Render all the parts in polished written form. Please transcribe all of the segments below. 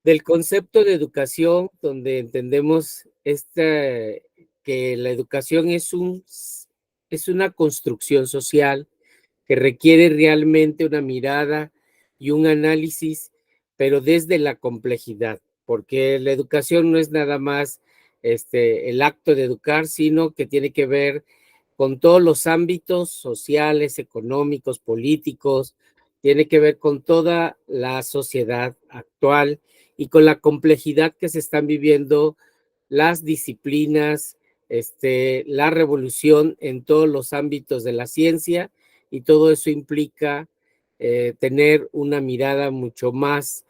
del concepto de educación, donde entendemos que la educación es una construcción social que requiere realmente una mirada y un análisis, pero desde la complejidad, porque la educación no es nada más el acto de educar, sino que tiene que ver con todos los ámbitos sociales, económicos, políticos, tiene que ver con toda la sociedad actual y con la complejidad que se están viviendo las disciplinas, la revolución en todos los ámbitos de la ciencia, y todo eso implica tener una mirada mucho más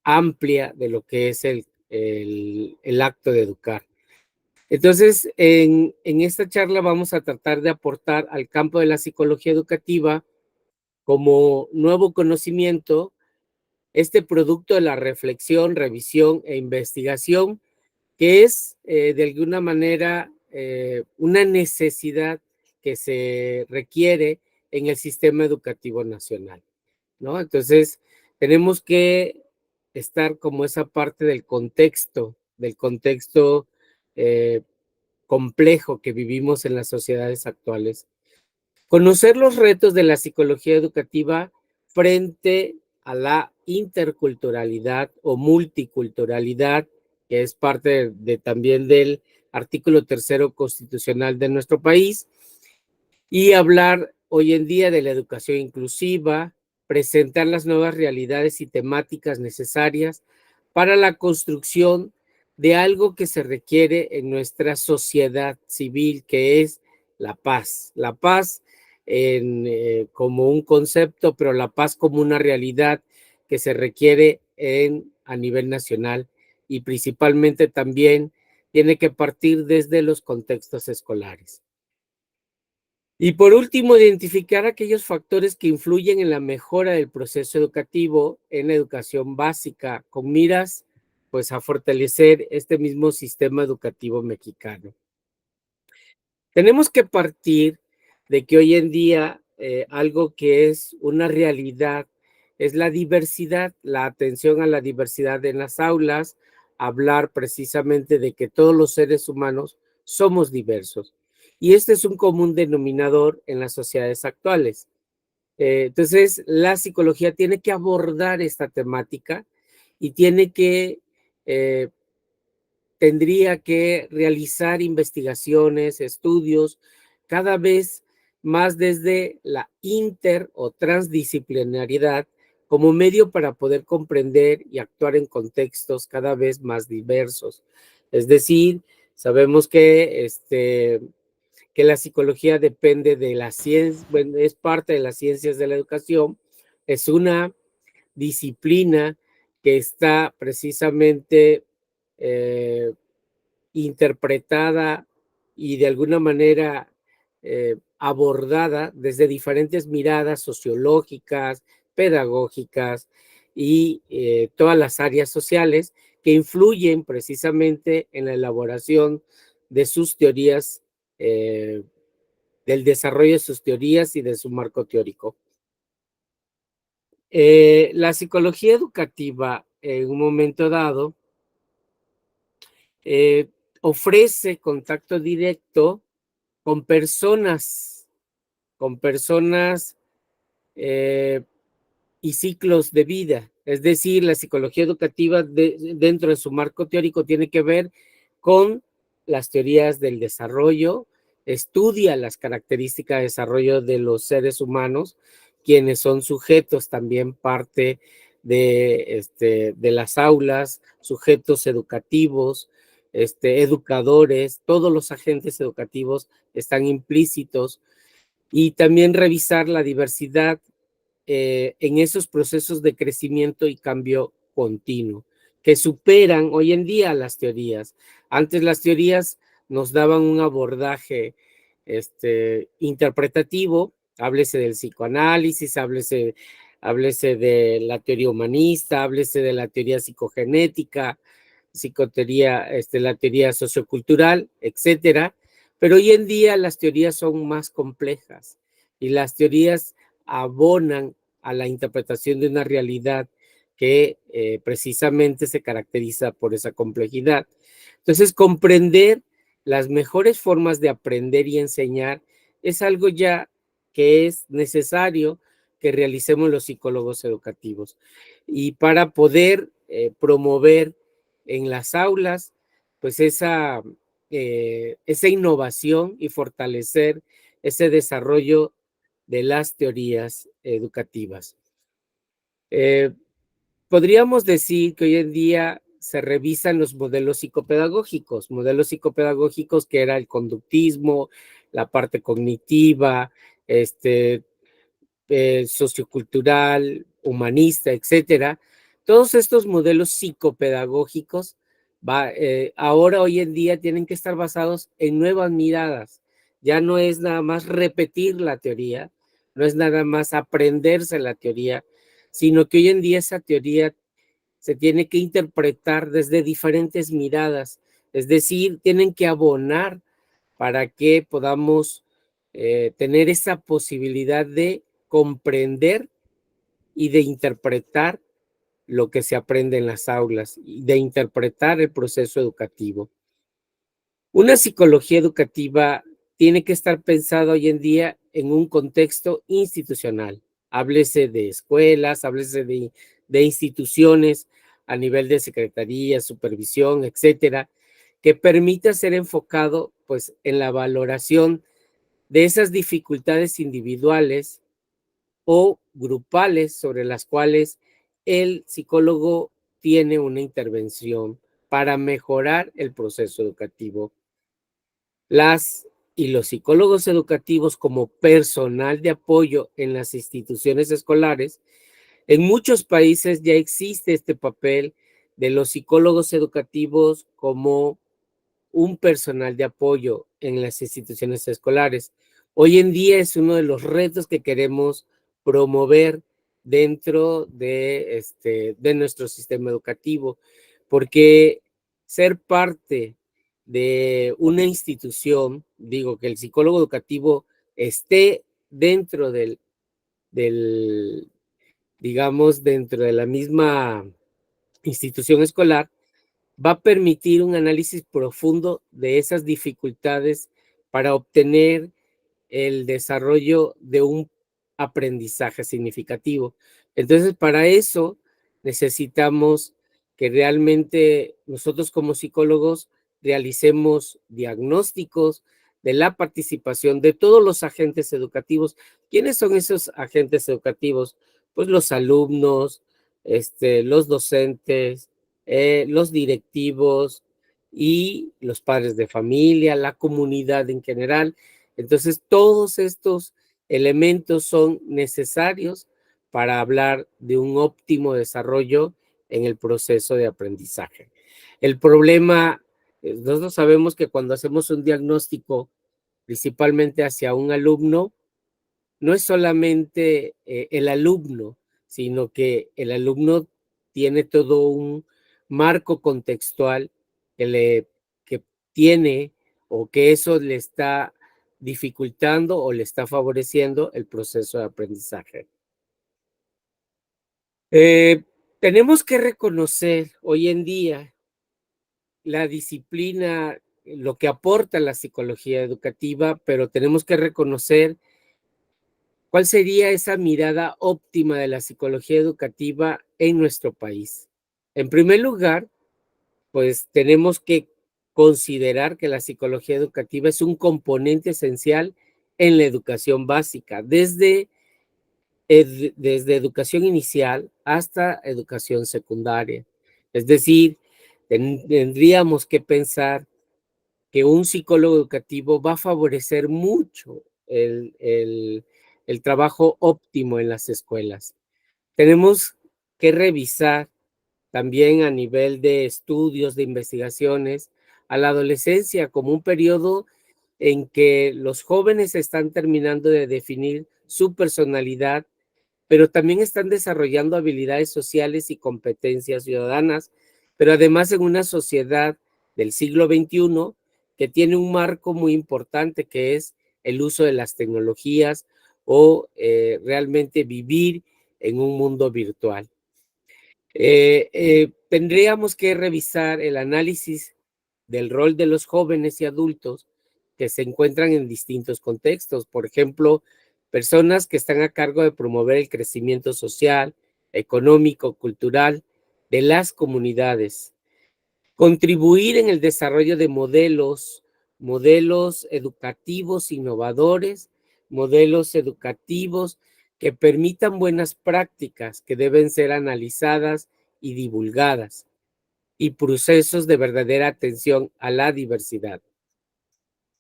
amplia de lo que es el acto de educar. Entonces, en esta charla vamos a tratar de aportar al campo de la psicología educativa como nuevo conocimiento este producto de la reflexión, revisión e investigación, que es de alguna manera una necesidad que se requiere en el sistema educativo nacional, ¿no? Entonces, tenemos que estar como esa parte del contexto eh, complejo que vivimos en las sociedades actuales. Conocer los retos de la psicología educativa frente a la interculturalidad o multiculturalidad, que es parte también del artículo tercero constitucional de nuestro país, y hablar hoy en día de la educación inclusiva, presentar las nuevas realidades y temáticas necesarias para la construcción de algo que se requiere en nuestra sociedad civil, que es la paz. La paz como un concepto, pero la paz como una realidad que se requiere a nivel nacional, y principalmente también tiene que partir desde los contextos escolares. Y por último, identificar aquellos factores que influyen en la mejora del proceso educativo en la educación básica, con miras pues a fortalecer este mismo sistema educativo mexicano. Tenemos que partir de que hoy en día algo que es una realidad es la diversidad, la atención a la diversidad en las aulas, hablar precisamente de que todos los seres humanos somos diversos. Y este es un común denominador en las sociedades actuales. Entonces, la psicología tiene que abordar esta temática y eh, tendría que realizar investigaciones, estudios, cada vez más desde la inter o transdisciplinariedad como medio para poder comprender y actuar en contextos cada vez más diversos. Es decir, sabemos que la psicología depende de la ciencia, bueno, es parte de las ciencias de la educación, es una disciplina que está precisamente eh, interpretada y de alguna manera abordada desde diferentes miradas sociológicas, pedagógicas y todas las áreas sociales que influyen precisamente en la elaboración de sus teorías, del desarrollo de sus teorías y de su marco teórico. La psicología educativa en un momento dado eh, ofrece contacto directo con personas eh, y ciclos de vida. Es decir, la psicología educativa dentro de su marco teórico tiene que ver con las teorías del desarrollo, estudia las características de desarrollo de los seres humanos, quienes son sujetos también parte de las aulas, sujetos educativos, educadores, todos los agentes educativos están implícitos, y también revisar la diversidad en esos procesos de crecimiento y cambio continuo, que superan hoy en día las teorías. Antes las teorías nos daban un abordaje interpretativo, háblese del psicoanálisis, háblese de la teoría humanista, háblese de la teoría psicogenética, psicoteoría, la teoría sociocultural, etcétera. Pero hoy en día las teorías son más complejas y las teorías abonan a la interpretación de una realidad que precisamente se caracteriza por esa complejidad. Entonces, comprender las mejores formas de aprender y enseñar es algo ya que es necesario que realicemos los psicólogos educativos. Y para poder promover en las aulas, pues esa innovación y fortalecer ese desarrollo de las teorías educativas. Eh, Podríamos decir que hoy en día se revisan los modelos psicopedagógicos que era el conductismo, la parte cognitiva, este, sociocultural, humanista, etcétera. Todos estos modelos psicopedagógicos ahora, hoy en día, tienen que estar basados en nuevas miradas. Ya no es nada más repetir la teoría, no es nada más aprenderse la teoría, sino que hoy en día esa teoría se tiene que interpretar desde diferentes miradas, es decir, tienen que abonar para que podamos tener esa posibilidad de comprender y de interpretar lo que se aprende en las aulas y de interpretar el proceso educativo. Una psicología educativa tiene que estar pensada hoy en día en un contexto institucional. Háblese de escuelas, háblese de instituciones a nivel de secretaría, supervisión, etcétera, que permita ser enfocado pues en la valoración de esas dificultades individuales o grupales sobre las cuales el psicólogo tiene una intervención para mejorar el proceso educativo. Las y los psicólogos educativos como personal de apoyo en las instituciones escolares, en muchos países ya existe este papel de los psicólogos educativos como un personal de apoyo en las instituciones escolares. Hoy en día es uno de los retos que queremos promover dentro de nuestro sistema educativo, porque ser parte de una institución, digo, que el psicólogo educativo esté dentro del digamos, dentro de la misma institución escolar, va a permitir un análisis profundo de esas dificultades para obtener el desarrollo de un aprendizaje significativo. Entonces, para eso necesitamos que realmente nosotros como psicólogos realicemos diagnósticos de la participación de todos los agentes educativos. ¿Quiénes son esos agentes educativos? Pues los alumnos, los docentes, los directivos y los padres de familia, la comunidad en general. Entonces, todos estos elementos son necesarios para hablar de un óptimo desarrollo en el proceso de aprendizaje. El problema, nosotros sabemos que cuando hacemos un diagnóstico, principalmente hacia un alumno, no es solamente el alumno, sino que el alumno tiene todo un marco contextual que tiene o que eso le está dificultando o le está favoreciendo el proceso de aprendizaje. Eh, Tenemos que reconocer hoy en día la disciplina, lo que aporta la psicología educativa, pero tenemos que reconocer ¿cuál sería esa mirada óptima de la psicología educativa en nuestro país? En primer lugar, pues tenemos que considerar que la psicología educativa es un componente esencial en la educación básica, desde educación inicial hasta educación secundaria. Es decir, tendríamos que pensar que un psicólogo educativo va a favorecer mucho el trabajo óptimo en las escuelas. Tenemos que revisar también a nivel de estudios, de investigaciones, a la adolescencia como un periodo en que los jóvenes están terminando de definir su personalidad, pero también están desarrollando habilidades sociales y competencias ciudadanas, pero además en una sociedad del siglo XXI que tiene un marco muy importante que es el uso de las tecnologías o realmente vivir en un mundo virtual. Tendríamos que revisar el análisis del rol de los jóvenes y adultos que se encuentran en distintos contextos. Por ejemplo, personas que están a cargo de promover el crecimiento social, económico, cultural de las comunidades. Contribuir en el desarrollo de modelos educativos innovadores, modelos educativos que permitan buenas prácticas que deben ser analizadas y divulgadas, y procesos de verdadera atención a la diversidad.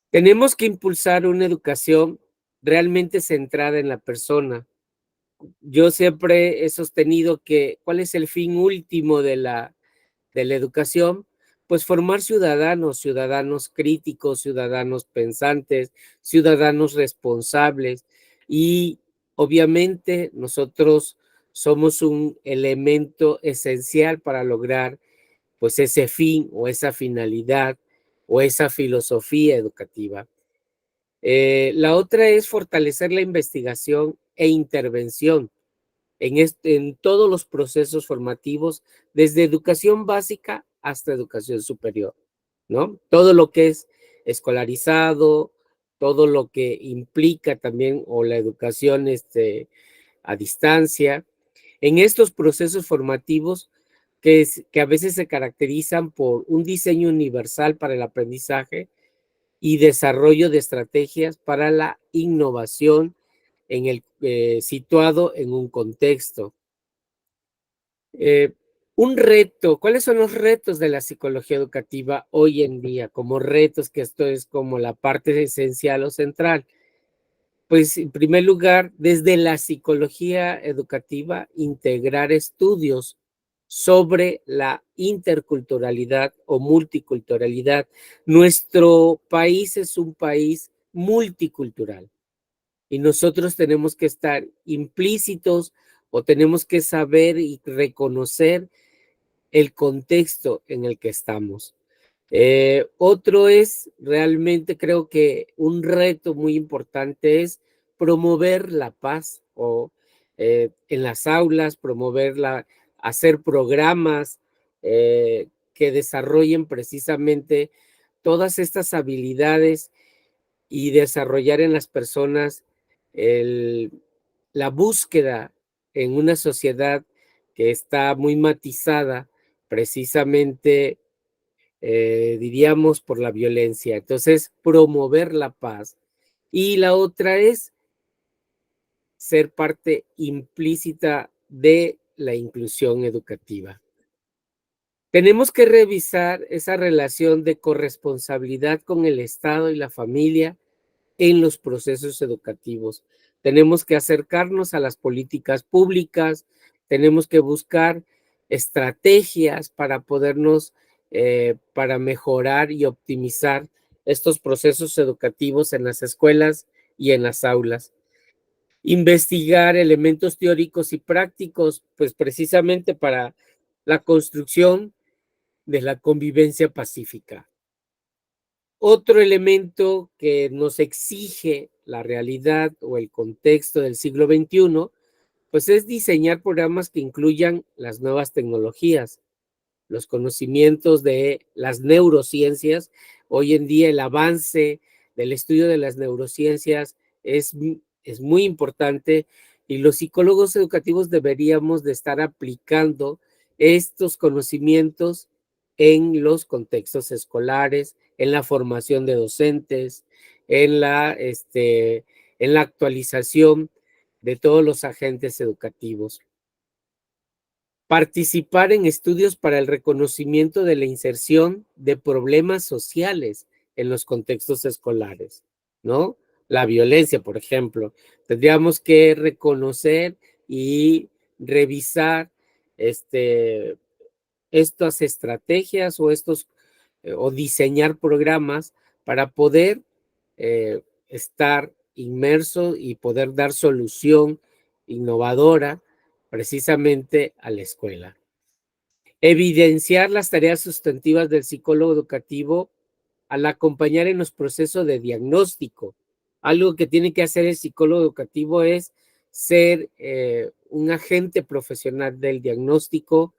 Tenemos que impulsar una educación realmente centrada en la persona. Yo siempre he sostenido que, ¿cuál es el fin último de la educación? Pues formar ciudadanos, ciudadanos críticos, ciudadanos pensantes, ciudadanos responsables, y obviamente nosotros somos un elemento esencial para lograr pues ese fin o esa finalidad o esa filosofía educativa. La otra es fortalecer la investigación e intervención en todos los procesos formativos, desde educación básica hasta educación superior, ¿no? Todo lo que es escolarizado, todo lo que implica también, o la educación a distancia, en estos procesos formativos que a veces se caracterizan por un diseño universal para el aprendizaje y desarrollo de estrategias para la innovación situado en un contexto. Eh, un reto, ¿cuáles son los retos de la psicología educativa hoy en día? Como retos, que esto es como la parte esencial o central. Pues en primer lugar, desde la psicología educativa, integrar estudios sobre la interculturalidad o multiculturalidad. Nuestro país es un país multicultural y nosotros tenemos que estar implícitos o tenemos que saber y reconocer el contexto en el que estamos. Otro es, realmente creo que un reto muy importante es promover la paz en las aulas, hacer programas que desarrollen precisamente todas estas habilidades y desarrollar en las personas el, la búsqueda en una sociedad que está muy matizada precisamente, diríamos, por la violencia. Entonces, promover la paz. Y la otra es ser parte implícita de la inclusión educativa. Tenemos que revisar esa relación de corresponsabilidad con el Estado y la familia en los procesos educativos. Tenemos que acercarnos a las políticas públicas, tenemos que buscar estrategias para para mejorar y optimizar estos procesos educativos en las escuelas y en las aulas. Investigar elementos teóricos y prácticos, pues precisamente para la construcción de la convivencia pacífica. Otro elemento que nos exige la realidad o el contexto del siglo XXI, pues es diseñar programas que incluyan las nuevas tecnologías, los conocimientos de las neurociencias. Hoy en día el avance del estudio de las neurociencias es muy importante, y los psicólogos educativos deberíamos de estar aplicando estos conocimientos en los contextos escolares, en la formación de docentes, en la actualización de todos los agentes educativos. Participar en estudios para el reconocimiento de la inserción de problemas sociales en los contextos escolares, ¿no? La violencia, por ejemplo. Tendríamos que reconocer y revisar estas estrategias o diseñar programas para poder estar inmerso y poder dar solución innovadora precisamente a la escuela. Evidenciar las tareas sustantivas del psicólogo educativo al acompañar en los procesos de diagnóstico. Algo que tiene que hacer el psicólogo educativo es ser un agente profesional del diagnóstico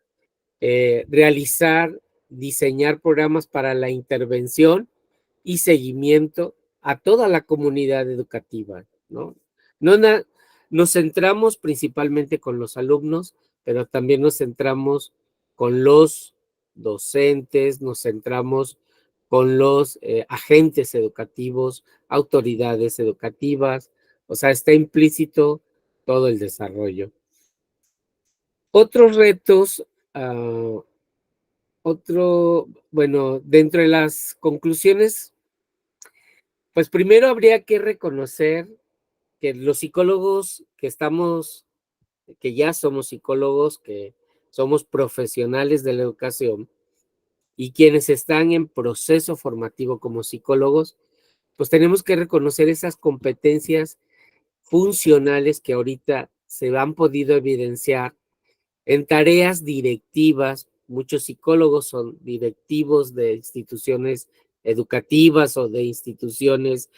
realizar, diseñar programas para la intervención y seguimiento a toda la comunidad educativa, ¿no? No nos centramos principalmente con los alumnos, pero también nos centramos con los docentes, nos centramos con los agentes educativos, autoridades educativas, o sea, está implícito todo el desarrollo. Otros retos, bueno, dentro de las conclusiones, pues primero habría que reconocer que los psicólogos que ya somos psicólogos, que somos profesionales de la educación y quienes están en proceso formativo como psicólogos, pues tenemos que reconocer esas competencias funcionales que ahorita se han podido evidenciar en tareas directivas. Muchos psicólogos son directivos de instituciones educativas o de instituciones,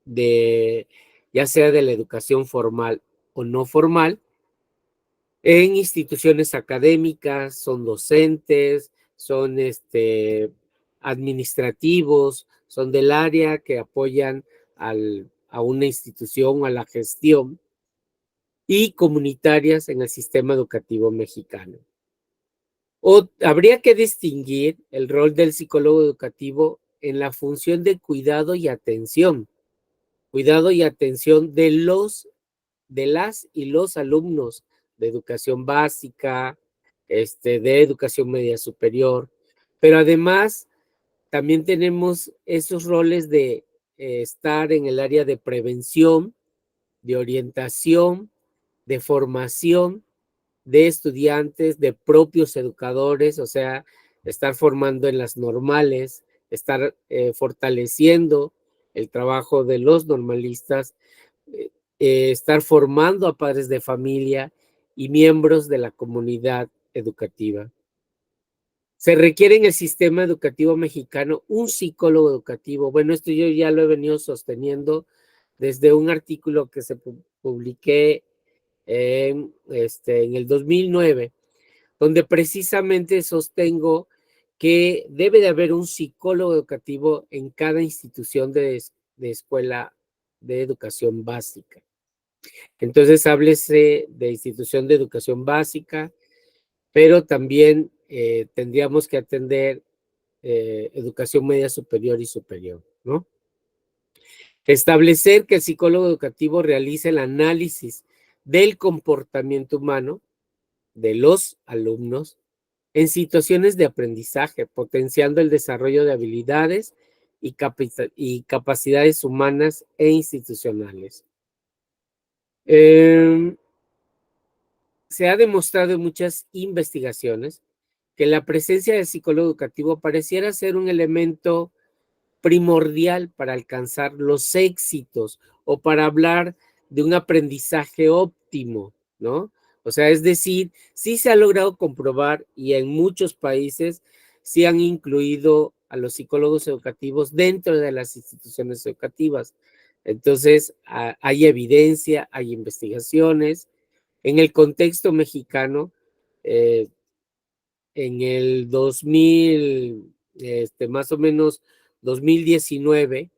de, ya sea de la educación formal o no formal, en instituciones académicas, son docentes, son administrativos, son del área que apoyan a una institución o a la gestión, y comunitarias en el sistema educativo mexicano. Habría que distinguir el rol del psicólogo educativo en la función de cuidado y atención de las y los alumnos de educación básica, de educación media superior, pero además también tenemos esos roles de estar en el área de prevención, de orientación, de formación de estudiantes, de propios educadores, o sea, estar formando en las normales, estar fortaleciendo el trabajo de los normalistas, estar formando a padres de familia y miembros de la comunidad educativa. Se requiere en el sistema educativo mexicano un psicólogo educativo. Bueno, esto yo ya lo he venido sosteniendo desde un artículo que se publiqué en el 2009, donde precisamente sostengo que debe de haber un psicólogo educativo en cada institución de escuela de educación básica. Entonces, háblese de institución de educación básica, pero también tendríamos que atender educación media superior y superior, ¿no? Establecer que el psicólogo educativo realice el análisis del comportamiento humano de los alumnos en situaciones de aprendizaje, potenciando el desarrollo de habilidades y capacidades humanas e institucionales. Se ha demostrado en muchas investigaciones que la presencia del psicólogo educativo pareciera ser un elemento primordial para alcanzar los éxitos o para hablar de un aprendizaje óptimo, ¿no? O sea, es decir, sí se ha logrado comprobar y en muchos países sí han incluido a los psicólogos educativos dentro de las instituciones educativas. Entonces, hay evidencia, hay investigaciones. En el contexto mexicano, en el 2000, más o menos 2019,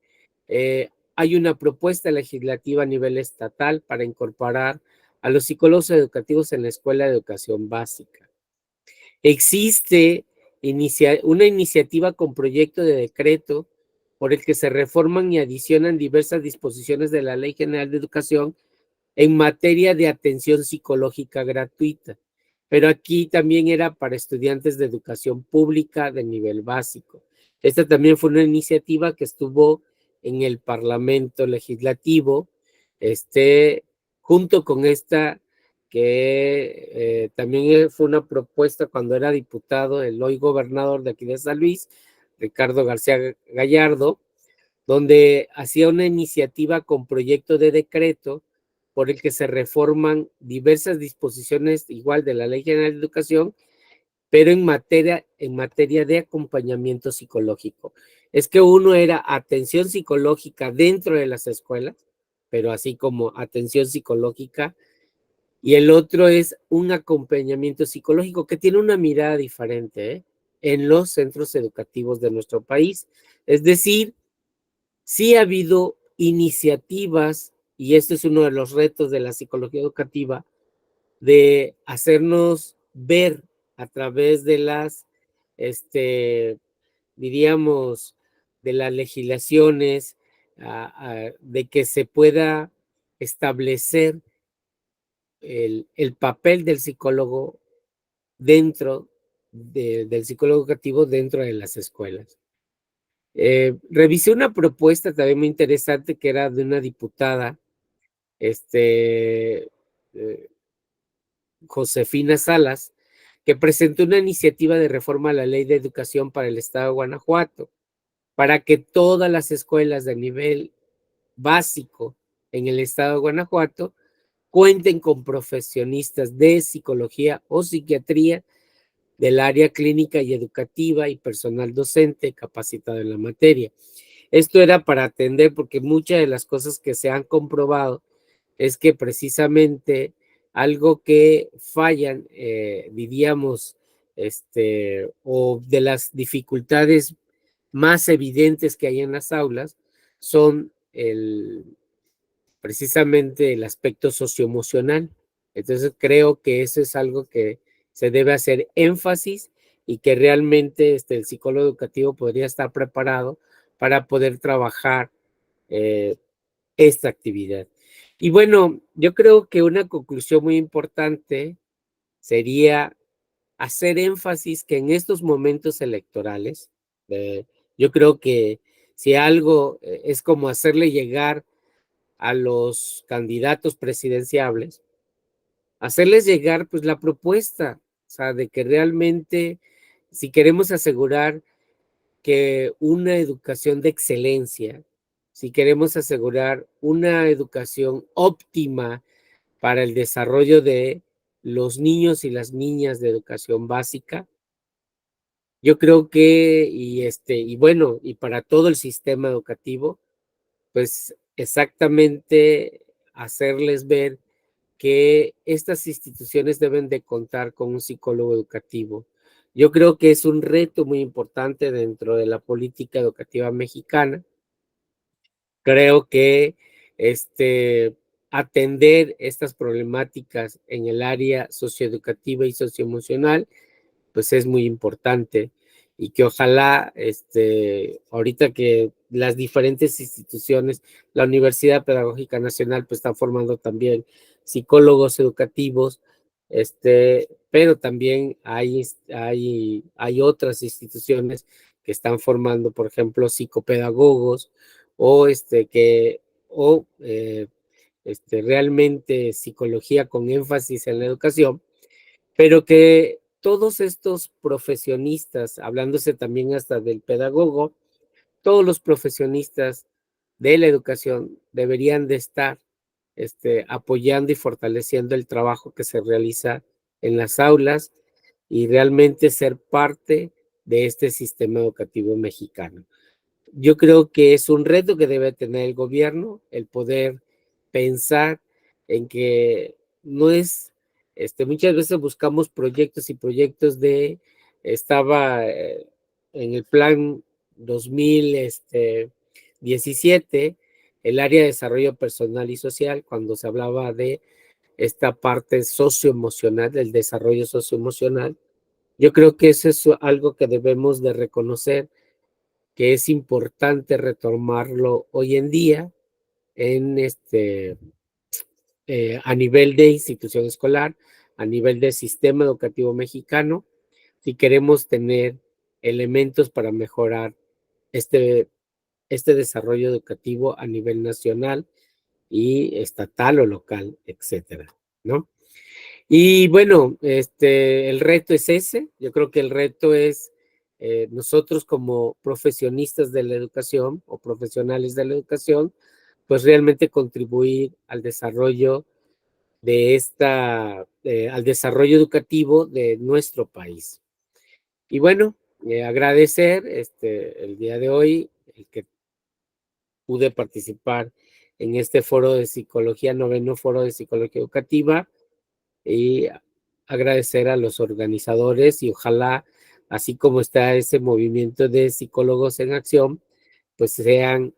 hay una propuesta legislativa a nivel estatal para incorporar a los psicólogos educativos en la escuela de educación básica. Existe una iniciativa con proyecto de decreto por el que se reforman y adicionan diversas disposiciones de la Ley General de Educación en materia de atención psicológica gratuita, pero aquí también era para estudiantes de educación pública de nivel básico. Esta también fue una iniciativa que estuvo en el Parlamento Legislativo, junto con esta que también fue una propuesta cuando era diputado, el hoy gobernador de aquí de San Luis, Ricardo García Gallardo, donde hacía una iniciativa con proyecto de decreto por el que se reforman diversas disposiciones igual de la Ley General de Educación, pero en materia de acompañamiento psicológico. Es que uno era atención psicológica dentro de las escuelas, pero así como atención psicológica y el otro es un acompañamiento psicológico que tiene una mirada diferente, en los centros educativos de nuestro país. Es decir, sí ha habido iniciativas, y este es uno de los retos de la psicología educativa, de hacernos ver a través de las, diríamos, de las legislaciones, de que se pueda establecer el papel del psicólogo dentro del psicólogo educativo dentro de las escuelas. Revisé una propuesta también muy interesante que era de una diputada, este, eh, Josefina Salas, que presentó una iniciativa de reforma a la Ley de Educación para el Estado de Guanajuato, para que todas las escuelas de nivel básico en el Estado de Guanajuato cuenten con profesionistas de psicología o psiquiatría del área clínica y educativa y personal docente capacitado en la materia. Esto era para atender, porque muchas de las cosas que se han comprobado es que precisamente algo que fallan, diríamos, o de las dificultades más evidentes que hay en las aulas, son precisamente el aspecto socioemocional. Entonces creo que eso es algo que se debe hacer énfasis, y que realmente el psicólogo educativo podría estar preparado para poder trabajar eh, esta actividad. Y bueno, yo creo que una conclusión muy importante sería hacer énfasis que en estos momentos electorales, eh, yo creo que si algo es como hacerle llegar a los candidatos presidenciables, hacerles llegar pues la propuesta, o sea, de que realmente si queremos asegurar que una educación de excelencia, si queremos asegurar una educación óptima para el desarrollo de los niños y las niñas de educación básica, yo creo que, y bueno, y para todo el sistema educativo, pues exactamente hacerles ver que estas instituciones deben de contar con un psicólogo educativo. Yo creo que es un reto muy importante dentro de la política educativa mexicana. Creo que atender estas problemáticas en el área socioeducativa y socioemocional pues es muy importante, y que ojalá, ahorita que las diferentes instituciones, la Universidad Pedagógica Nacional, pues está formando también psicólogos educativos, pero también hay otras instituciones que están formando, por ejemplo, psicopedagogos, o realmente psicología con énfasis en la educación, pero que todos estos profesionistas, hablándose también hasta del pedagogo, todos los profesionistas de la educación deberían de estar apoyando y fortaleciendo el trabajo que se realiza en las aulas, y realmente ser parte de este sistema educativo mexicano. Yo creo que es un reto que debe tener el gobierno, el poder pensar en que no es, muchas veces buscamos proyectos y proyectos estaba en el plan 2017, el área de desarrollo personal y social, cuando se hablaba de esta parte socioemocional, del desarrollo socioemocional. Yo creo que eso es algo que debemos de reconocer, que es importante retomarlo hoy en día en a nivel de institución escolar, a nivel del sistema educativo mexicano, si queremos tener elementos para mejorar este, este desarrollo educativo a nivel nacional y estatal o local, etcétera, ¿no? Y bueno, el reto es ese. Yo creo que el reto es nosotros como profesionistas de la educación o profesionales de la educación, pues realmente contribuir al desarrollo al desarrollo educativo de nuestro país. Y bueno, agradecer el día de hoy el que pude participar en este foro de psicología, noveno foro de psicología educativa, y agradecer a los organizadores y ojalá, así como está ese movimiento de psicólogos en acción, pues sean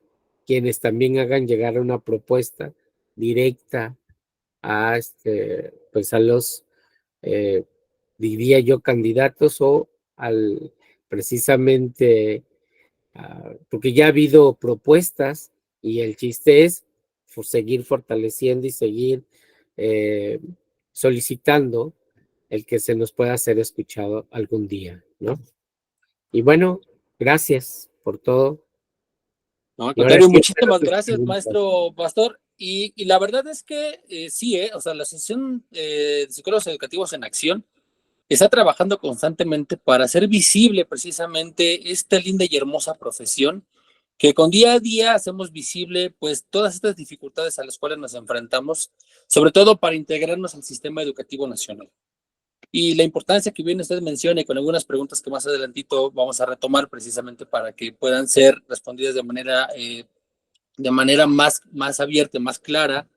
quienes también hagan llegar una propuesta directa a, pues a los, diría yo, candidatos o al precisamente, porque ya ha habido propuestas y el chiste es seguir fortaleciendo y seguir eh, solicitando el que se nos pueda ser escuchado algún día, ¿no? Y bueno, gracias por todo. No, al Y ahora contrario, sí, espero muchísimas tus gracias, preguntas. maestro Pastor. Y la verdad es que sí, o sea, la Asociación de Psicólogos Educativos en Acción está trabajando constantemente para hacer visible precisamente esta linda y hermosa profesión, que con día a día hacemos visible pues todas estas dificultades a las cuales nos enfrentamos, sobre todo para integrarnos al sistema educativo nacional. Y la importancia que bien usted menciona y con algunas preguntas que más adelantito vamos a retomar precisamente para que puedan ser respondidas de manera más abierta, más clara.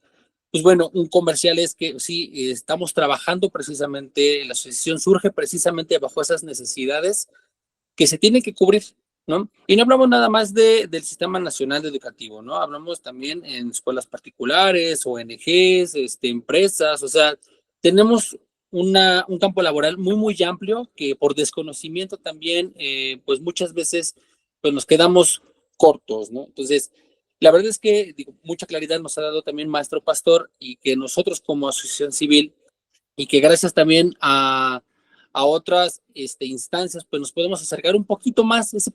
Pues bueno, un comercial es que sí, estamos trabajando precisamente, la asociación surge precisamente bajo esas necesidades que se tienen que cubrir, ¿no? Y no hablamos nada más del Sistema Nacional Educativo, ¿no? Hablamos también en escuelas particulares, ONGs, empresas, o sea, tenemos un campo laboral muy amplio que por desconocimiento también, pues muchas veces, pues nos quedamos cortos, ¿no? Entonces, la verdad es que digo, mucha claridad nos ha dado también Maestro Pastor y que nosotros como asociación civil y que gracias también a otras instancias, pues nos podemos acercar un poquito más, ese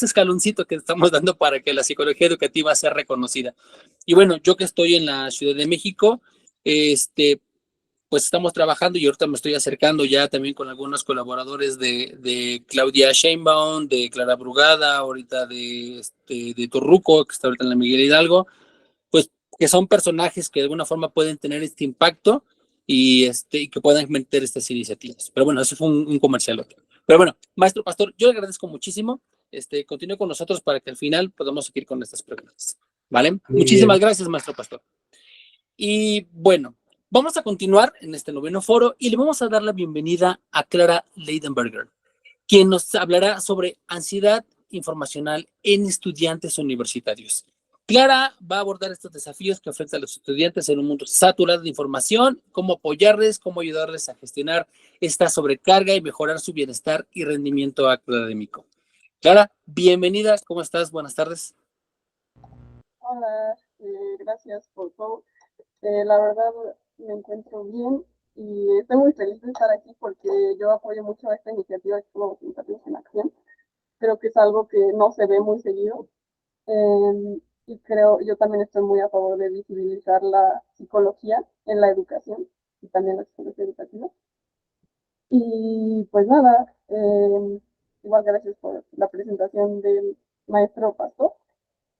escaloncito que estamos dando para que la psicología educativa sea reconocida. Y bueno, yo que estoy en la Ciudad de México, pues estamos trabajando y ahorita me estoy acercando ya también con algunos colaboradores de Claudia Sheinbaum, de Clara Brugada, ahorita de Torruco, que está ahorita en la Miguel Hidalgo, pues que son personajes que de alguna forma pueden tener este impacto y que puedan meter estas iniciativas. Pero bueno, eso fue un comercial. Pero bueno, maestro Pastor, yo le agradezco muchísimo. Continúe con nosotros para que al final podamos seguir con estas preguntas. ¿Vale? Muy Muchísimas bien. gracias, maestro Pastor. Y bueno, vamos a continuar en este noveno foro y le vamos a dar la bienvenida a Clara Leidenberger, quien nos hablará sobre ansiedad informacional en estudiantes universitarios. Clara va a abordar estos desafíos que enfrentan los estudiantes en un mundo saturado de información, cómo apoyarles, cómo ayudarles a gestionar esta sobrecarga y mejorar su bienestar y rendimiento académico. Clara, bienvenida, ¿cómo estás? Buenas tardes. Hola, gracias por todo. La verdad me encuentro bien y estoy muy feliz de estar aquí porque yo apoyo mucho esta iniciativa de Psicólogos Educativos en Acción. Creo que es algo que no se ve muy seguido y yo también estoy muy a favor de visibilizar la psicología en la educación y también la psicología educativa. Y pues nada, igual gracias por la presentación del maestro Pastor,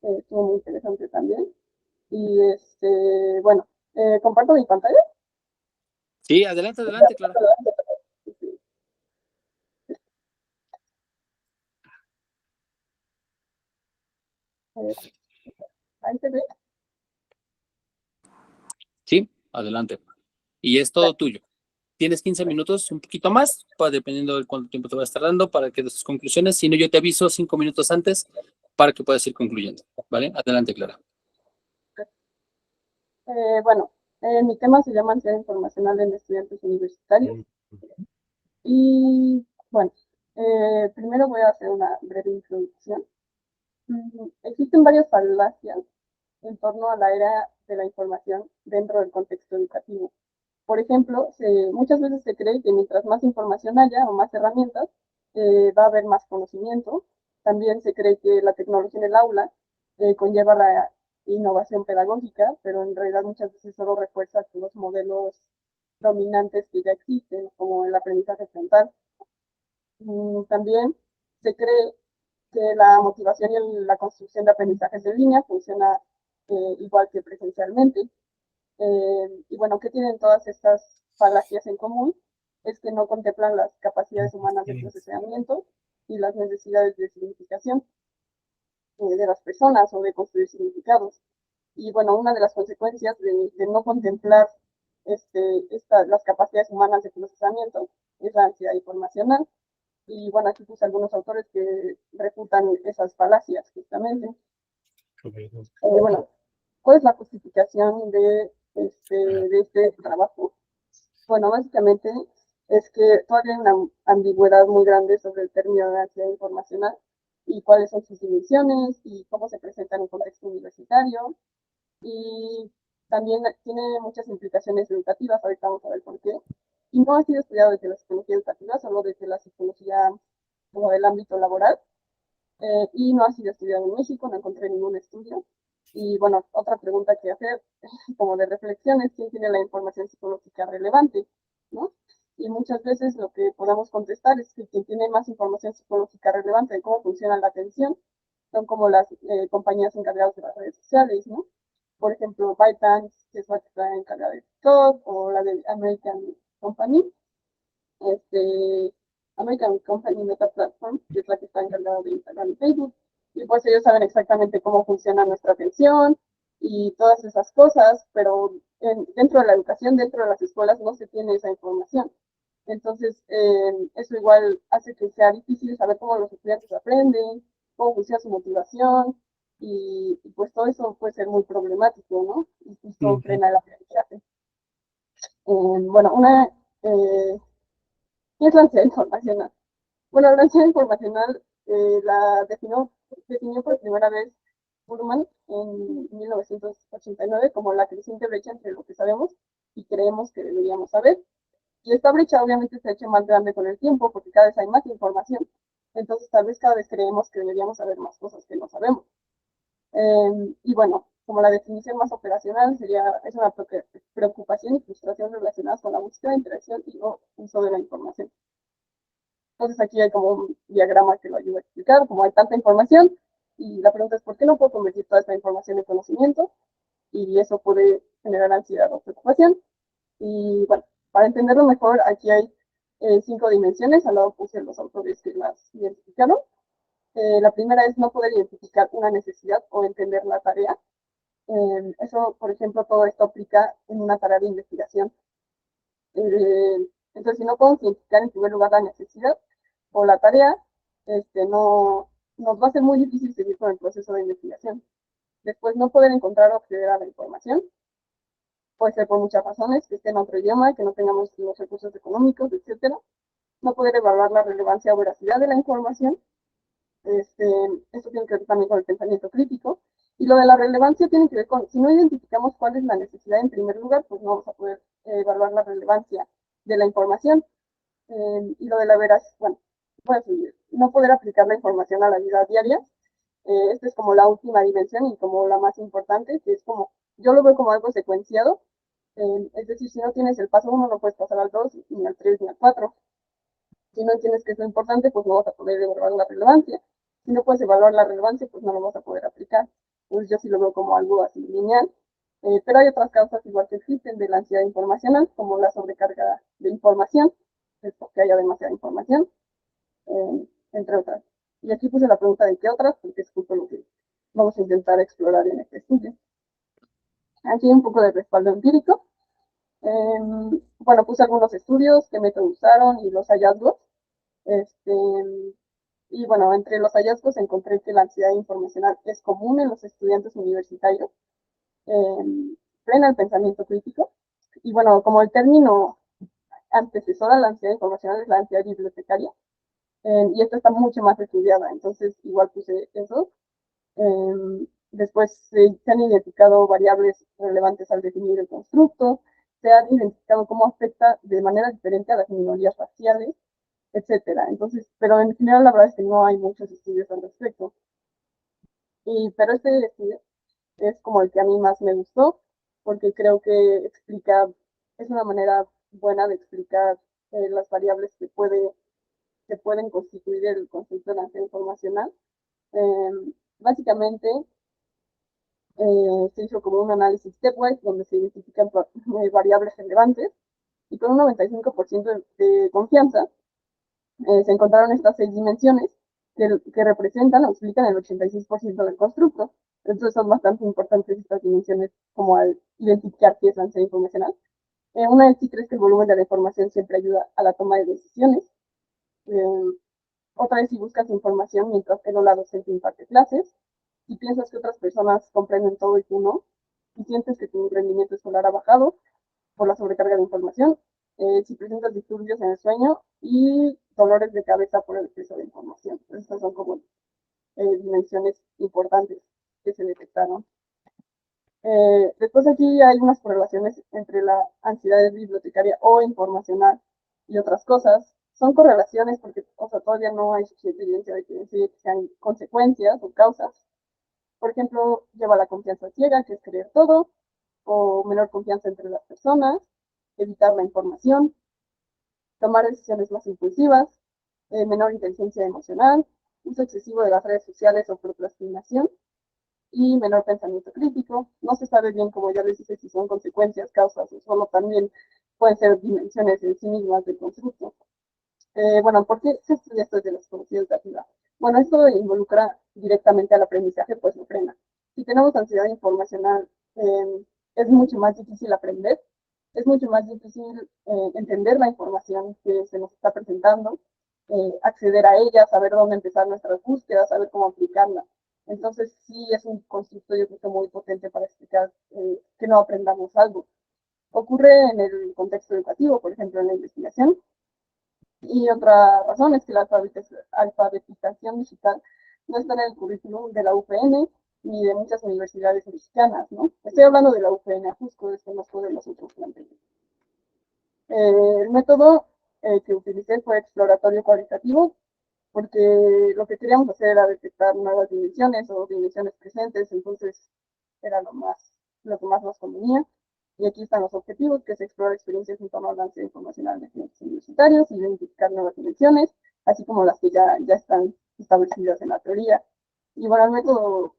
estuvo muy interesante también. Y bueno, comparto mi pantalla. Sí, adelante, Clara. Ahí se ve. Sí, adelante. Y es todo tuyo. Tienes 15 minutos, un poquito más, dependiendo de cuánto tiempo te va a estar dando para que des tus conclusiones. Si no, yo te aviso 5 minutos antes para que puedas ir concluyendo. ¿Vale? Adelante, Clara. Bueno, mi tema se llama ansiedad informacional en estudiantes universitarios. Y bueno, primero voy a hacer una breve introducción. Existen varias falacias en torno a la era de la información dentro del contexto educativo. Por ejemplo, muchas veces se cree que mientras más información haya o más herramientas, va a haber más conocimiento. También se cree que la tecnología en el aula conlleva la innovación pedagógica, pero en realidad muchas veces solo refuerza los modelos dominantes que ya existen, como el aprendizaje frontal. También se cree que la motivación y la construcción de aprendizajes en línea funciona igual que presencialmente. Y bueno, ¿qué tienen todas estas falacias en común? Es que no contemplan las capacidades humanas de procesamiento y las necesidades de significación de las personas o de construir significados. Y bueno, una de las consecuencias de no contemplar las capacidades humanas de procesamiento, es la ansiedad informacional. Y bueno, aquí puse algunos autores que refutan esas falacias justamente. Bueno, ¿cuál es la justificación de este trabajo? Bueno, básicamente es que todavía hay una ambigüedad muy grande sobre el término de ansiedad informacional y cuáles son sus dimensiones y cómo se presenta en un contexto universitario. Y también tiene muchas implicaciones educativas, ahorita vamos a ver por qué. Y no ha sido estudiado desde la psicología educativa, solo desde la psicología como del ámbito laboral. Y no ha sido estudiado en México, no encontré ningún estudio. Y bueno, otra pregunta que hacer, como de reflexión, es quién tiene la información psicológica relevante, ¿no? Y muchas veces lo que podemos contestar es que quien tiene más información psicológica relevante de cómo funciona la atención son como las compañías encargadas de las redes sociales, ¿no? Por ejemplo, ByteDance, que es la que está encargada de TikTok, o la de American Company, American Company Meta Platform, que es la que está encargada de Instagram y Facebook. Y pues ellos saben exactamente cómo funciona nuestra atención y todas esas cosas, pero dentro de la educación, dentro de las escuelas, no se tiene esa información. Entonces, eso igual hace que sea difícil saber cómo los estudiantes aprenden, cómo funciona su motivación, y pues todo eso puede ser muy problemático, ¿no? Y justo frena el aprendizaje. Bueno, ¿qué es la ansiedad informacional? Bueno, la ansiedad informacional la definió por primera vez Burman en 1989 como la creciente brecha entre lo que sabemos y creemos que deberíamos saber. Y esta brecha obviamente se ha hecho más grande con el tiempo porque cada vez hay más información. Entonces tal vez cada vez creemos que deberíamos saber más cosas que no sabemos. Y bueno, como la definición más operacional es una preocupación y frustración relacionadas con la búsqueda, interacción y o uso de la información. Entonces aquí hay como un diagrama que lo ayuda a explicar, como hay tanta información, y la pregunta es ¿por qué no puedo convertir toda esta información en conocimiento? Y eso puede generar ansiedad o preocupación. Y bueno, para entenderlo mejor, aquí hay 5 dimensiones, al lado puse los autores que las identificaron. La primera es no poder identificar una necesidad o entender la tarea. Eso, por ejemplo, todo esto aplica en una tarea de investigación. Entonces, si no podemos identificar en primer lugar la necesidad o la tarea, no, nos va a ser muy difícil seguir con el proceso de investigación. Después, no poder encontrar o acceder a la información. Puede ser por muchas razones, que esté en otro idioma, que no tengamos los recursos económicos, etcétera. No poder evaluar la relevancia o veracidad de la información. Esto tiene que ver también con el pensamiento crítico. Y lo de la relevancia tiene que ver con, si no identificamos cuál es la necesidad en primer lugar, pues no vamos a poder evaluar la relevancia de la información. Y lo de la veracidad, bueno, pues no poder aplicar la información a la vida diaria. Esta es como la última dimensión y como la más importante, que es como, yo lo veo como algo secuenciado. Es decir, si no tienes el paso 1, no puedes pasar al 2, ni al 3, ni al 4. Si no entiendes que es lo importante, pues no vas a poder evaluar la relevancia. Si no puedes evaluar la relevancia, pues no lo vas a poder aplicar. Entonces yo sí lo veo como algo así lineal. Pero hay otras causas igual que existen de la ansiedad informacional, como la sobrecarga de información, es porque haya demasiada información, entre otras. Y aquí puse la pregunta de qué otras, porque es justo lo que vamos a intentar explorar en este estudio. Aquí hay un poco de respaldo empírico. Bueno, puse algunos estudios, qué método usaron y los hallazgos. Y bueno, entre los hallazgos encontré que la ansiedad informacional es común en los estudiantes universitarios, frena el pensamiento crítico. Y bueno, como el término antecesor a la ansiedad informacional es la ansiedad bibliotecaria, y esta está mucho más estudiada, entonces igual puse eso. Después se han identificado variables relevantes al definir el constructo, se han identificado cómo afecta de manera diferente a las minorías raciales, etcétera. Entonces, pero en general la verdad es que no hay muchos estudios al respecto. Pero este estudio es como el que a mí más me gustó, porque creo que es una manera buena de explicar las variables que pueden constituir el concepto de la ansiedad informacional. Básicamente, se hizo como un análisis stepwise donde se identifican variables relevantes y con un 95% de confianza se encontraron estas 6 dimensiones que representan o explican el 86% del constructo. Entonces son bastante importantes estas dimensiones como al identificar qué es la ansiedad informacional. Una vez sí crees que el volumen de la información siempre ayuda a la toma de decisiones. Otra vez si buscas información mientras que no la docente imparte clases, y piensas que otras personas comprenden todo y tú no, y sientes que tu rendimiento escolar ha bajado por la sobrecarga de información, si presentas disturbios en el sueño y dolores de cabeza por el exceso de información. Estas son como dimensiones importantes que se detectaron. Después aquí hay unas correlaciones entre la ansiedad bibliotecaria o informacional y otras cosas. Son correlaciones porque, o sea, todavía no hay suficiente evidencia de que sean consecuencias o causas. Por ejemplo, lleva la confianza ciega, que es creer todo, o menor confianza entre las personas, evitar la información, tomar decisiones más impulsivas, menor inteligencia emocional, uso excesivo de las redes sociales o procrastinación, y menor pensamiento crítico. No se sabe bien, como ya les dije, si son consecuencias, causas o solo también pueden ser dimensiones en sí mismas del constructo. Bueno, ¿por qué se estudia esto de la psicología educativa? Bueno, esto involucra directamente al aprendizaje, pues lo frena. Si tenemos ansiedad informacional, es mucho más difícil aprender, es mucho más difícil entender la información que se nos está presentando, acceder a ella, saber dónde empezar nuestras búsquedas, saber cómo aplicarla. Entonces, sí es un constructo, yo creo que muy potente para explicar que no aprendamos algo. Ocurre en el contexto educativo, por ejemplo, en la investigación. Y otra razón es que la alfabetización digital no está en el currículum de la UPN ni de muchas universidades mexicanas, ¿no? Estoy hablando de la UPN, justo desconozco de los otros planteles. El método que utilicé fue exploratorio cualitativo, porque lo que queríamos hacer era detectar nuevas dimensiones o dimensiones presentes, entonces era lo que más nos convenía. Y aquí están los objetivos, que es explorar experiencias en torno al avance informacional de estudiantes universitarios, identificar nuevas dimensiones, así como las que ya están establecidas en la teoría. Y bueno, el método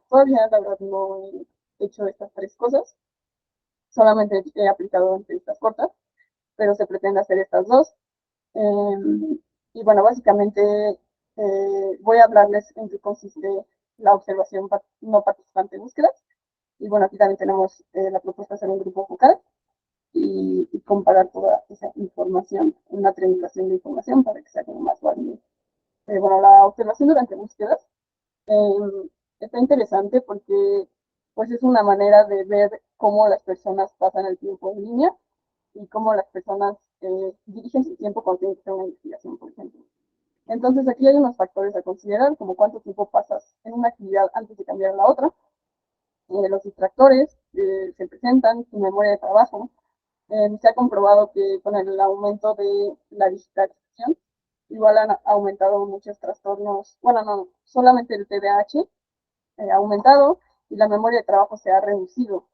todavía la verdad no he hecho estas tres cosas, solamente he aplicado entrevistas cortas, pero se pretende hacer estas dos. Y bueno, básicamente voy a hablarles en qué consiste la observación no participante de búsquedas. Y bueno, aquí también tenemos la propuesta de hacer un grupo focal y comparar toda esa información, una triangulación de información para que sea como más válido. Bueno, la observación durante búsquedas está interesante porque pues es una manera de ver cómo las personas pasan el tiempo en línea y cómo las personas dirigen su tiempo cuando tienen que hacer una investigación, por ejemplo. Entonces aquí hay unos factores a considerar, como cuánto tiempo pasas en una actividad antes de cambiar a la otra, los distractores se presentan, tu memoria de trabajo. Se ha comprobado que con el aumento de la digitalización, igual han aumentado muchos trastornos, bueno, no, solamente el TDAH ha aumentado y la memoria de trabajo se ha reducido.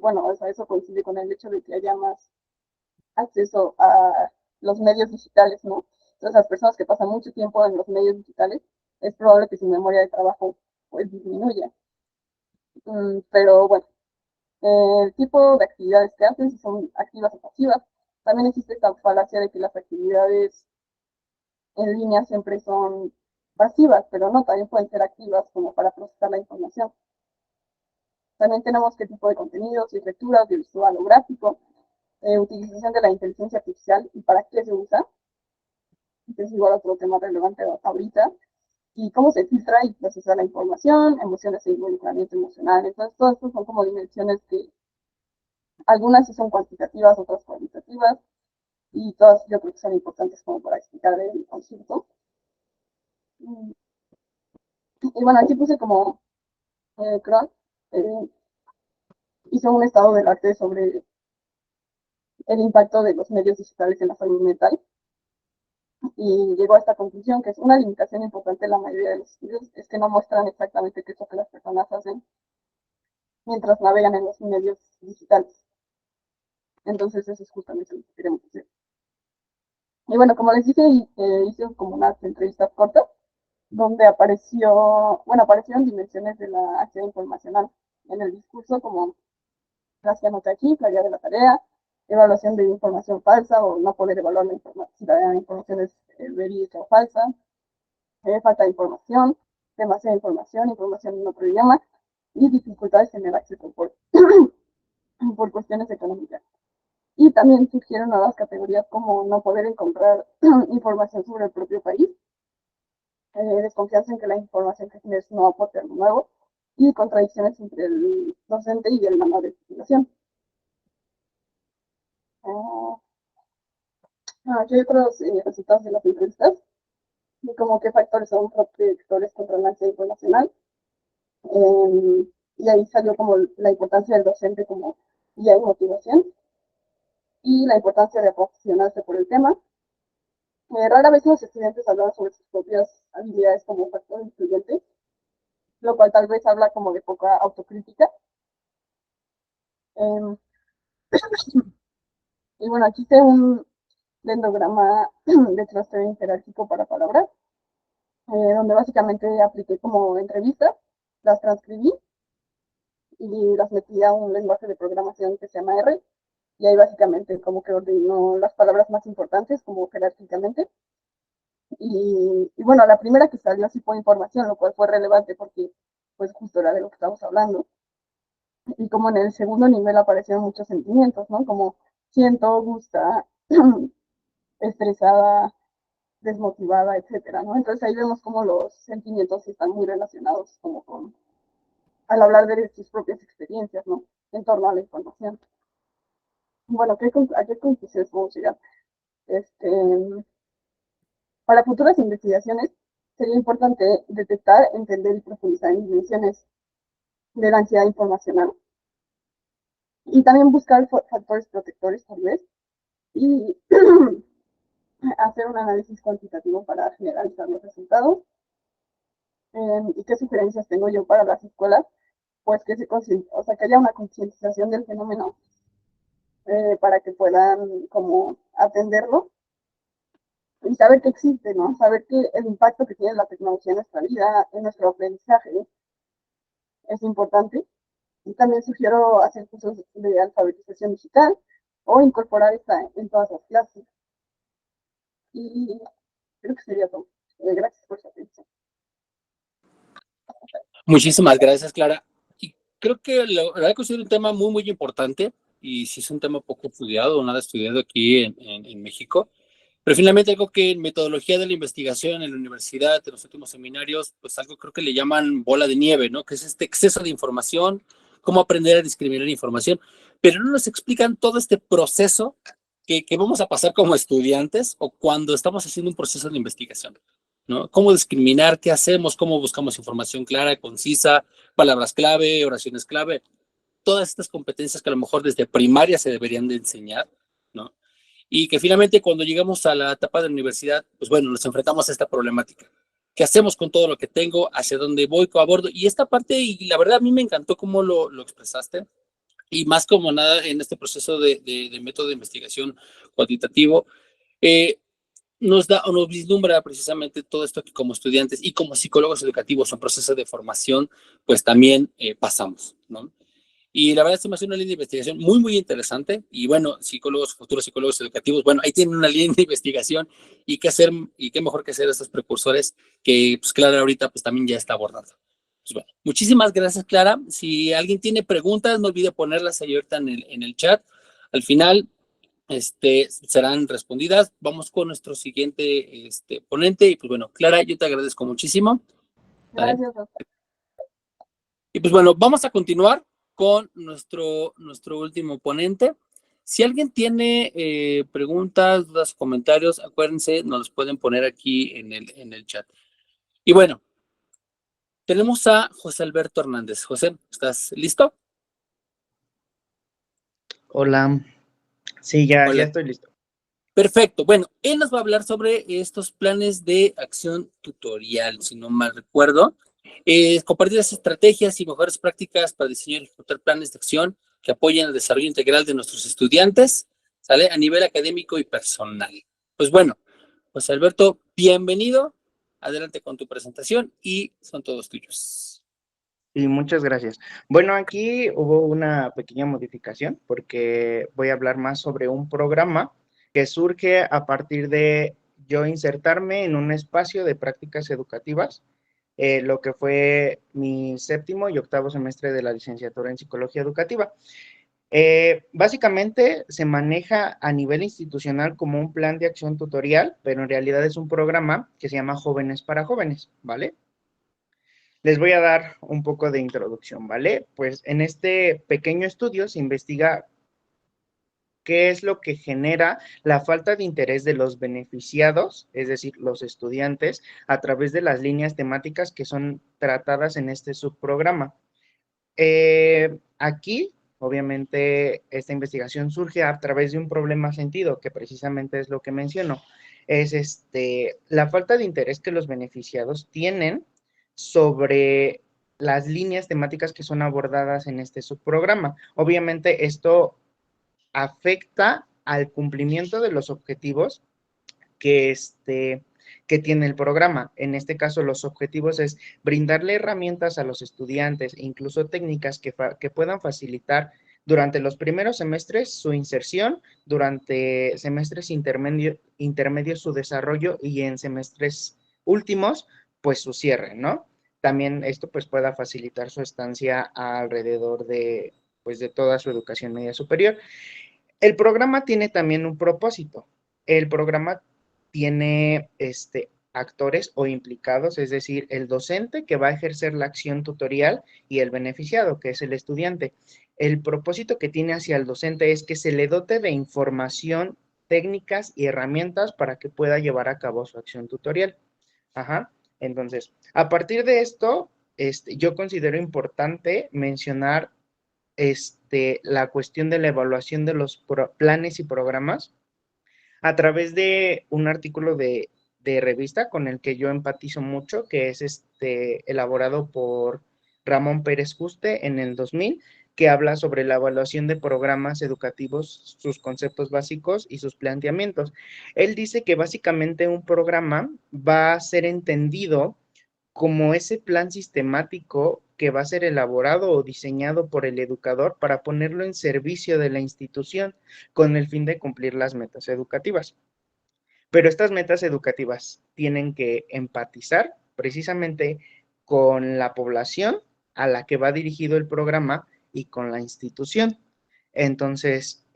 Bueno, o sea, eso coincide con el hecho de que haya más acceso a los medios digitales, ¿no? Entonces, las personas que pasan mucho tiempo en los medios digitales, es probable que su memoria de trabajo pues disminuya. Pero bueno, el tipo de actividades que hacen, si son activas o pasivas. También existe esta falacia de que las actividades en línea siempre son pasivas, pero no, también pueden ser activas como para procesar la información. También tenemos qué tipo de contenido, si es lectura, audiovisual o gráfico, utilización de la inteligencia artificial y para qué se usa, que es igual otro tema relevante ahorita, y cómo se filtra y procesa la información, emociones e involucramiento emocional. Entonces, todas estas son como dimensiones que algunas sí son cuantitativas, otras cualitativas, y todas yo creo que son importantes como para explicar el concepto. Y bueno, aquí puse como Cron hizo un estado del arte sobre el impacto de los medios digitales en la salud mental y llegó a esta conclusión que es una limitación importante en la mayoría de los estudios, es que no muestran exactamente qué es lo que las personas hacen mientras navegan en los medios digitales. Entonces eso es justamente lo que queremos hacer. Y bueno, como les dije, hice como unas entrevistas cortas donde aparecieron dimensiones de la acción informacional en el discurso, como las que anoté aquí, claridad de la tarea, evaluación de información falsa o no poder evaluar si la información es verídica o falsa, falta de información, demasiada información, información en otro idioma y dificultades en el acceso por por cuestiones económicas. Y también surgieron nuevas categorías como no poder encontrar información sobre el propio país, desconfianza en que la información que tienes no aporte algo nuevo y contradicciones entre el docente y el manual de titulación. Aquí hay otros resultados de las entrevistas, y como qué factores son protectores contra la ansiedad informacional. Y ahí salió como la importancia del docente como guía y motivación, y la importancia de apasionarse por el tema. Rara vez los estudiantes hablan sobre sus propias habilidades como factor influyente, lo cual tal vez habla como de poca autocrítica. Y bueno, aquí hice un dendrograma de clustering jerárquico para palabras, donde básicamente apliqué como entrevistas, las transcribí y las metí a un lenguaje de programación que se llama R, y ahí básicamente como que ordenó las palabras más importantes como jerárquicamente. Y bueno, la primera que salió sí fue información, lo cual fue relevante porque pues justo era de lo que estamos hablando. Y como en el segundo nivel aparecieron muchos sentimientos, ¿no? Como siento, gusta, estresada, desmotivada, etcétera, ¿no? Entonces ahí vemos como los sentimientos están muy relacionados como con, al hablar de sus propias experiencias, ¿no? En torno a la información. Bueno, ¿a qué conclusiones vamos a llegar? Para futuras investigaciones sería importante detectar, entender y profundizar en dimensiones de la ansiedad informacional, y también buscar factores protectores tal vez, y hacer un análisis cuantitativo para generalizar los resultados. ¿Y qué sugerencias tengo yo para las escuelas? Pues que o sea, que haya una concientización del fenómeno, para que puedan como atenderlo y saber que existe, ¿no? Saber que el impacto que tiene la tecnología en nuestra vida, en nuestro aprendizaje, es importante. Y también sugiero hacer cursos de alfabetización digital o incorporar esta en todas las clases. Y creo que sería todo. Gracias por su atención. Muchísimas gracias, Clara. Y creo que la verdad que es un tema muy, muy importante, y sí es un tema poco estudiado o nada estudiado aquí en México. Pero finalmente algo que en metodología de la investigación en la universidad, en los últimos seminarios, pues algo creo que le llaman bola de nieve, ¿no? Que es este exceso de información, cómo aprender a discriminar información, pero no nos explican todo este proceso que vamos a pasar como estudiantes o cuando estamos haciendo un proceso de investigación, ¿no? Cómo discriminar, qué hacemos, cómo buscamos información clara, concisa, palabras clave, oraciones clave, todas estas competencias que a lo mejor desde primaria se deberían de enseñar, ¿no? Y que finalmente cuando llegamos a la etapa de la universidad, pues bueno, nos enfrentamos a esta problemática. ¿Qué hacemos con todo lo que tengo? ¿Hacia dónde voy? ¿Cómo abordo? Y esta parte, y la verdad a mí me encantó cómo lo expresaste, y más como nada en este proceso de método de investigación cuantitativo, nos da o nos vislumbra precisamente todo esto que como estudiantes y como psicólogos educativos en proceso de formación, pues también pasamos, ¿no? Y la verdad se me hace una línea de investigación muy, muy interesante. Y bueno, psicólogos, futuros psicólogos educativos, bueno, ahí tienen una línea de investigación, y qué hacer, y qué mejor que ser estos precursores que, pues Clara ahorita pues también ya está abordando. Pues bueno, muchísimas gracias, Clara. Si alguien tiene preguntas, no olvide ponerlas ahí ahorita en el chat. Al final, serán respondidas. Vamos con nuestro siguiente ponente. Y pues bueno, Clara, yo te agradezco muchísimo. Gracias. Y pues bueno, vamos a continuar con nuestro último ponente. Si alguien tiene preguntas, dudas, comentarios, acuérdense, nos los pueden poner aquí en el chat. Y bueno, tenemos a José Alberto Hernández. José, ¿estás listo? Hola. Sí, ya Hola. estoy listo. Perfecto. Bueno, él nos va a hablar sobre estos planes de acción tutorial, si no mal recuerdo. Compartir las estrategias y mejores prácticas para diseñar y ejecutar planes de acción que apoyen el desarrollo integral de nuestros estudiantes, ¿sale? A nivel académico y personal. Pues bueno, José Alberto, bienvenido. Adelante con tu presentación y son todos tuyos. Y muchas gracias. Bueno, aquí hubo una pequeña modificación porque voy a hablar más sobre un programa que surge a partir de yo insertarme en un espacio de prácticas educativas, lo que fue mi 7º y 8º semestre de la licenciatura en psicología educativa. Básicamente se maneja a nivel institucional como un plan de acción tutorial, pero en realidad es un programa que se llama Jóvenes para Jóvenes, ¿vale? Les voy a dar un poco de introducción, ¿vale? Pues en este pequeño estudio se investiga qué es lo que genera la falta de interés de los beneficiados, es decir, los estudiantes, a través de las líneas temáticas que son tratadas en este subprograma. Aquí, obviamente, esta investigación surge a través de un problema sentido, que precisamente es lo que menciono, es la falta de interés que los beneficiados tienen sobre las líneas temáticas que son abordadas en este subprograma. Obviamente, esto afecta al cumplimiento de los objetivos que, que tiene el programa. En este caso, los objetivos es brindarle herramientas a los estudiantes, incluso técnicas que puedan facilitar durante los primeros semestres su inserción, durante semestres intermedios su desarrollo y en semestres últimos, pues su cierre, ¿no? También esto pues pueda facilitar su estancia alrededor de, pues, de toda su educación media superior. El programa tiene también un propósito. El programa tiene actores o implicados, es decir, el docente que va a ejercer la acción tutorial y el beneficiado, que es el estudiante. El propósito que tiene hacia el docente es que se le dote de información, técnicas y herramientas para que pueda llevar a cabo su acción tutorial. Ajá. Entonces, a partir de esto, yo considero importante mencionar la cuestión de la evaluación de los planes y programas a través de un artículo de revista con el que yo empatizo mucho, que es elaborado por Ramón Pérez Juste en el 2000, que habla sobre la evaluación de programas educativos, sus conceptos básicos y sus planteamientos. Él dice que básicamente un programa va a ser entendido como ese plan sistemático que va a ser elaborado o diseñado por el educador para ponerlo en servicio de la institución con el fin de cumplir las metas educativas. Pero estas metas educativas tienen que empatizar precisamente con la población a la que va dirigido el programa y con la institución. Entonces,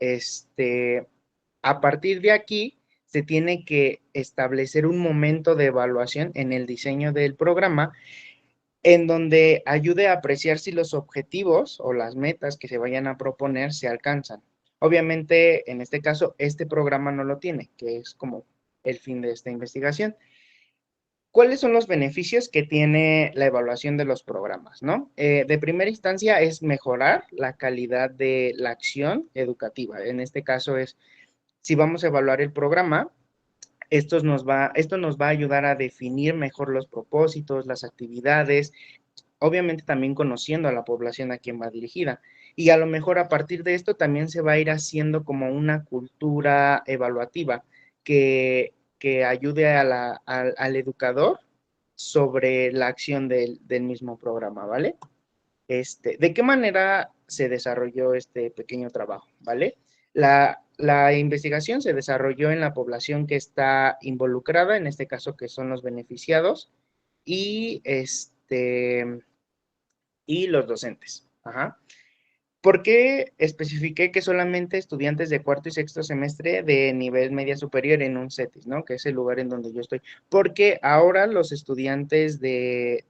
a partir de aquí, se tiene que establecer un momento de evaluación en el diseño del programa en donde ayude a apreciar si los objetivos o las metas que se vayan a proponer se alcanzan. Obviamente, en este caso, este programa no lo tiene, que es como el fin de esta investigación. ¿Cuáles son los beneficios que tiene la evaluación de los programas, no? De primera instancia es mejorar la calidad de la acción educativa. En este caso es, si vamos a evaluar el programa, esto nos va a ayudar a definir mejor los propósitos, las actividades, obviamente también conociendo a la población a quien va dirigida. Y a lo mejor a partir de esto también se va a ir haciendo como una cultura evaluativa que ayude al educador sobre la acción del mismo programa, ¿vale? ¿De qué manera se desarrolló este pequeño trabajo, ¿vale? La investigación se desarrolló en la población que está involucrada, en este caso que son los beneficiados, y, y los docentes. Ajá. ¿Por qué especifiqué que solamente estudiantes de cuarto y sexto semestre de nivel media superior en un CETIS, ¿no? Que es el lugar en donde yo estoy. Porque ahora los estudiantes de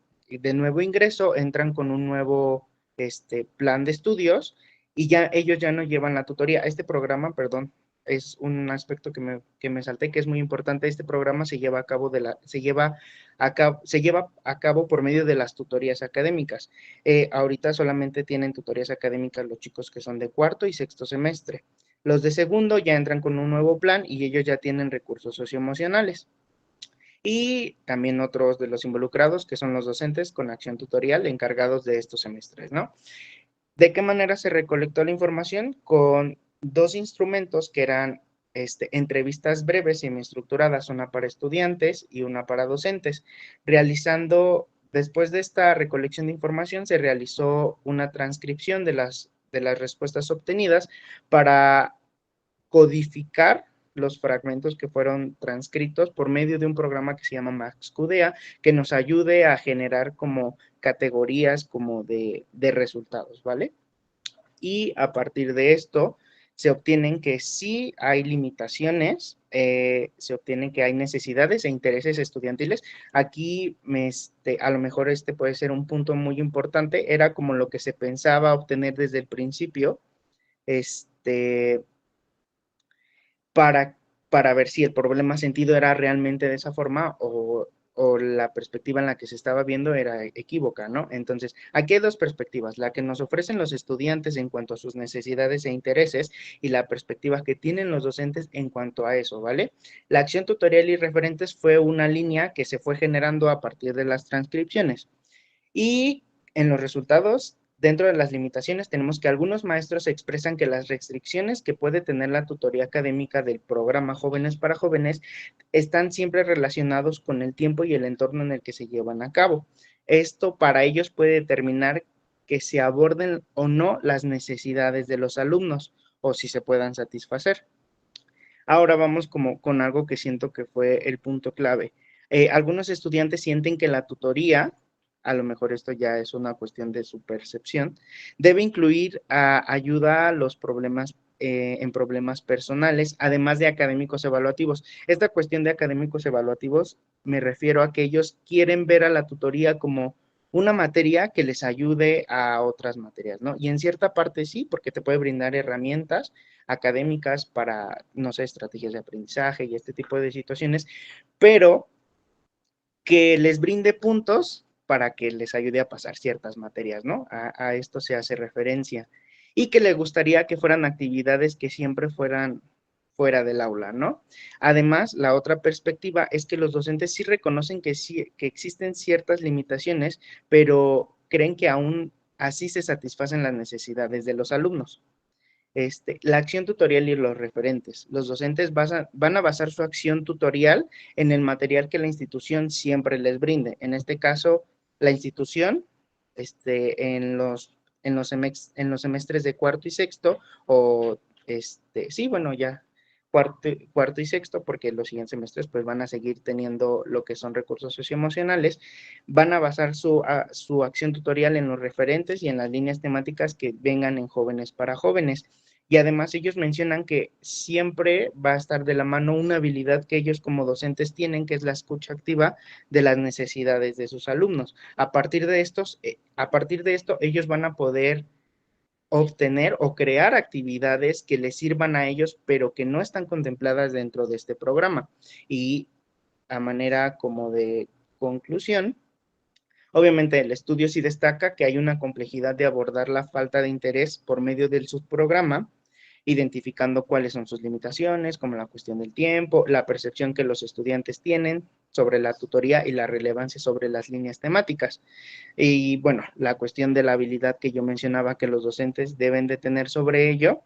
nuevo ingreso entran con un nuevo plan de estudios y ya ellos ya no llevan la tutoría. Este programa, perdón, es un aspecto que me salté, que es muy importante. Este programa se lleva a cabo por medio de las tutorías académicas. Ahorita solamente tienen tutorías académicas los chicos que son de cuarto y sexto semestre. Los de segundo ya entran con un nuevo plan y ellos ya tienen recursos socioemocionales. Y también otros de los involucrados, que son los docentes con acción tutorial encargados de estos semestres, ¿no? ¿De qué manera se recolectó la información? Con dos instrumentos que eran entrevistas breves y semiestructuradas, una para estudiantes y una para docentes. Después de esta recolección de información, se realizó una transcripción de las respuestas obtenidas para codificar los fragmentos que fueron transcritos por medio de un programa que se llama MaxQDA, que nos ayude a generar como categorías como de resultados, ¿vale? y a partir de esto se obtienen que sí hay limitaciones, se obtienen que hay necesidades e intereses estudiantiles. Aquí a lo mejor este puede ser un punto muy importante, era como lo que se pensaba obtener desde el principio, para, para ver si el problema sentido era realmente de esa forma o la perspectiva en la que se estaba viendo era equívoca, ¿no? Entonces, aquí hay dos perspectivas, la que nos ofrecen los estudiantes en cuanto a sus necesidades e intereses y la perspectiva que tienen los docentes en cuanto a eso, ¿vale? La acción tutorial y referentes fue una línea que se fue generando a partir de las transcripciones. Y en los resultados, dentro de las limitaciones, tenemos que algunos maestros expresan que las restricciones que puede tener la tutoría académica del programa Jóvenes para Jóvenes están siempre relacionados con el tiempo y el entorno en el que se llevan a cabo. Esto para ellos puede determinar que se aborden o no las necesidades de los alumnos o si se puedan satisfacer. Ahora vamos con algo que siento que fue el punto clave. Algunos estudiantes sienten que la tutoría, a lo mejor esto ya es una cuestión de su percepción, debe incluir ayuda a los problemas en problemas personales, además de académicos evaluativos. Esta cuestión de académicos evaluativos me refiero a que ellos quieren ver a la tutoría como una materia que les ayude a otras materias, ¿no? Y en cierta parte sí, porque te puede brindar herramientas académicas para, no sé, estrategias de aprendizaje y este tipo de situaciones, pero que les brinde puntos para que les ayude a pasar ciertas materias, ¿no? A esto se hace referencia. Y que le gustaría que fueran actividades que siempre fueran fuera del aula, ¿no? Además, la otra perspectiva es que los docentes sí reconocen que sí, que existen ciertas limitaciones, pero creen que aún así se satisfacen las necesidades de los alumnos. La acción tutorial y los referentes. Los docentes van a basar su acción tutorial en el material que la institución siempre les brinde. En este caso, la institución, en los semestres de cuarto y sexto, o sí, bueno, ya cuarto y sexto, porque los siguientes semestres pues van a seguir teniendo lo que son recursos socioemocionales, van a basar su acción tutorial en los referentes y en las líneas temáticas que vengan en Jóvenes para Jóvenes. Y además ellos mencionan que siempre va a estar de la mano una habilidad que ellos como docentes tienen, que es la escucha activa de las necesidades de sus alumnos. A partir de esto, ellos van a poder obtener o crear actividades que les sirvan a ellos, pero que no están contempladas dentro de este programa. Y a manera como de conclusión, obviamente el estudio sí destaca que hay una complejidad de abordar la falta de interés por medio del subprograma, identificando cuáles son sus limitaciones, como la cuestión del tiempo, la percepción que los estudiantes tienen sobre la tutoría y la relevancia sobre las líneas temáticas. Y bueno, la cuestión de la habilidad que yo mencionaba que los docentes deben de tener sobre ello.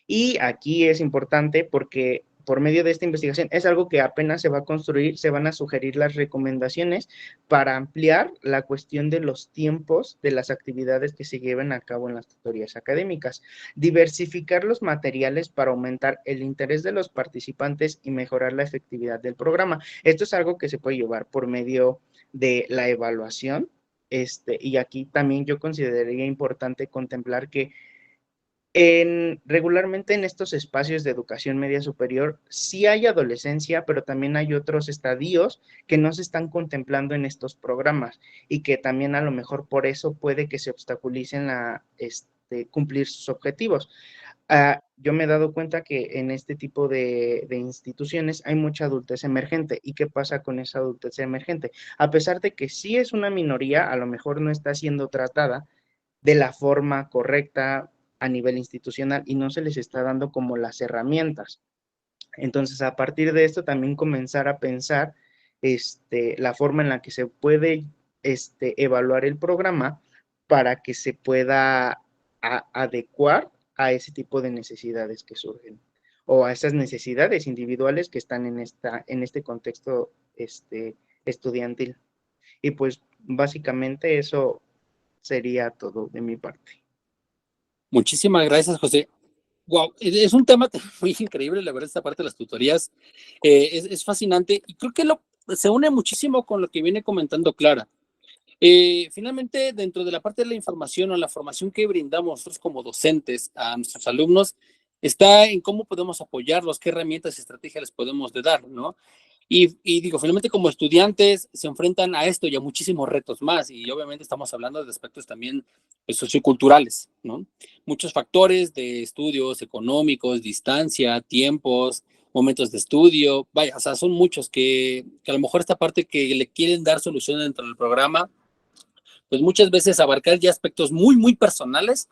Y aquí es importante porque por medio de esta investigación es algo que apenas se va a construir, se van a sugerir las recomendaciones para ampliar la cuestión de los tiempos de las actividades que se lleven a cabo en las tutorías académicas, diversificar los materiales para aumentar el interés de los participantes y mejorar la efectividad del programa. Esto es algo que se puede llevar por medio de la evaluación, y aquí también yo consideraría importante contemplar que regularmente en estos espacios de educación media superior sí hay adolescencia, pero también hay otros estadios que no se están contemplando en estos programas y que también a lo mejor por eso puede que se obstaculicen cumplir sus objetivos. Yo me he dado cuenta que en este tipo de instituciones hay mucha adultez emergente. ¿Y qué pasa con esa adultez emergente? A pesar de que sí es una minoría, a lo mejor no está siendo tratada de la forma correcta a nivel institucional y no se les está dando como las herramientas. Entonces, a partir de esto, también comenzar a pensar la forma en la que se puede evaluar el programa para que se pueda adecuar a ese tipo de necesidades que surgen o a esas necesidades individuales que están en este contexto estudiantil. Y pues básicamente eso sería todo de mi parte. Muchísimas gracias, José. Wow, es un tema muy increíble, la verdad, esta parte de las tutorías es fascinante y creo que se une muchísimo con lo que viene comentando Clara. Finalmente, dentro de la parte de la información o la formación que brindamos nosotros como docentes a nuestros alumnos, está en cómo podemos apoyarlos, qué herramientas y estrategias les podemos de dar, ¿no? Y digo, finalmente como estudiantes se enfrentan a esto y a muchísimos retos más, y obviamente estamos hablando de aspectos también pues, socioculturales, ¿no? Muchos factores de estudios económicos, distancia, tiempos, momentos de estudio, vaya, o sea, son muchos que a lo mejor esta parte que le quieren dar solución dentro del programa, pues muchas veces abarcar ya aspectos muy, muy personales,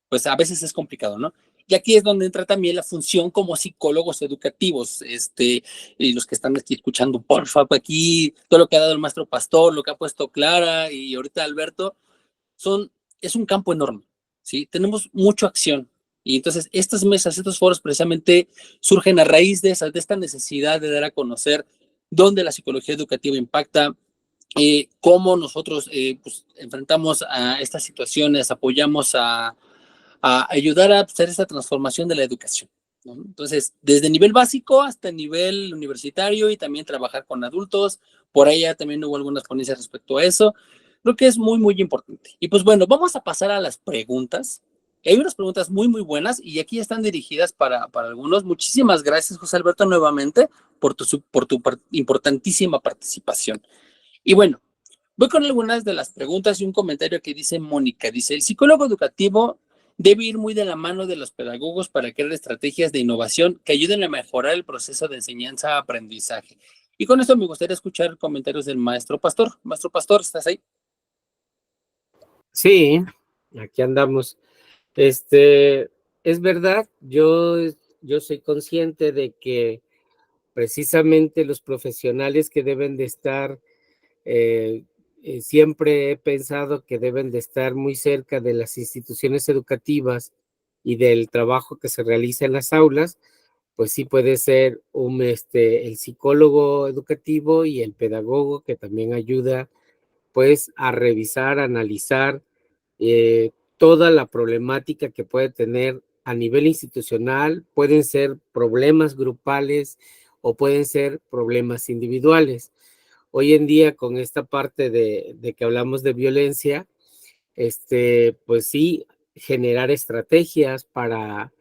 pues a veces es complicado, ¿no? Y aquí es donde entra también la función como psicólogos educativos, y los que están aquí escuchando, por favor, aquí todo lo que ha dado el maestro Pastor, lo que ha puesto Clara y ahorita Alberto, es un campo enorme, ¿sí? Tenemos mucha acción. Y entonces estas mesas, estos foros precisamente surgen a raíz de esta necesidad de dar a conocer dónde la psicología educativa impacta, cómo nosotros pues, enfrentamos a estas situaciones, apoyamos a ayudar a hacer esta transformación de la educación, ¿no? Entonces, desde nivel básico hasta nivel universitario y también trabajar con adultos, por ahí ya también hubo algunas ponencias respecto a eso, creo que es muy, muy importante. Y pues bueno, vamos a pasar a las preguntas. Hay unas preguntas muy, muy buenas y aquí están dirigidas para algunos. Muchísimas gracias, José Alberto, nuevamente por tu importantísima participación. Y bueno, voy con algunas de las preguntas y un comentario que dice Mónica. Dice, el psicólogo educativo debe ir muy de la mano de los pedagogos para crear estrategias de innovación que ayuden a mejorar el proceso de enseñanza-aprendizaje. Y con esto me gustaría escuchar comentarios del maestro Pastor. Maestro Pastor, ¿estás ahí? Sí, aquí andamos. Es verdad, yo soy consciente de que precisamente los profesionales que deben de estar, siempre he pensado que deben de estar muy cerca de las instituciones educativas y del trabajo que se realiza en las aulas, pues sí puede ser el psicólogo educativo y el pedagogo que también ayuda pues a revisar, analizar toda la problemática que puede tener a nivel institucional, pueden ser problemas grupales o pueden ser problemas individuales. Hoy en día, con esta parte de que hablamos de violencia, pues sí, generar estrategias para,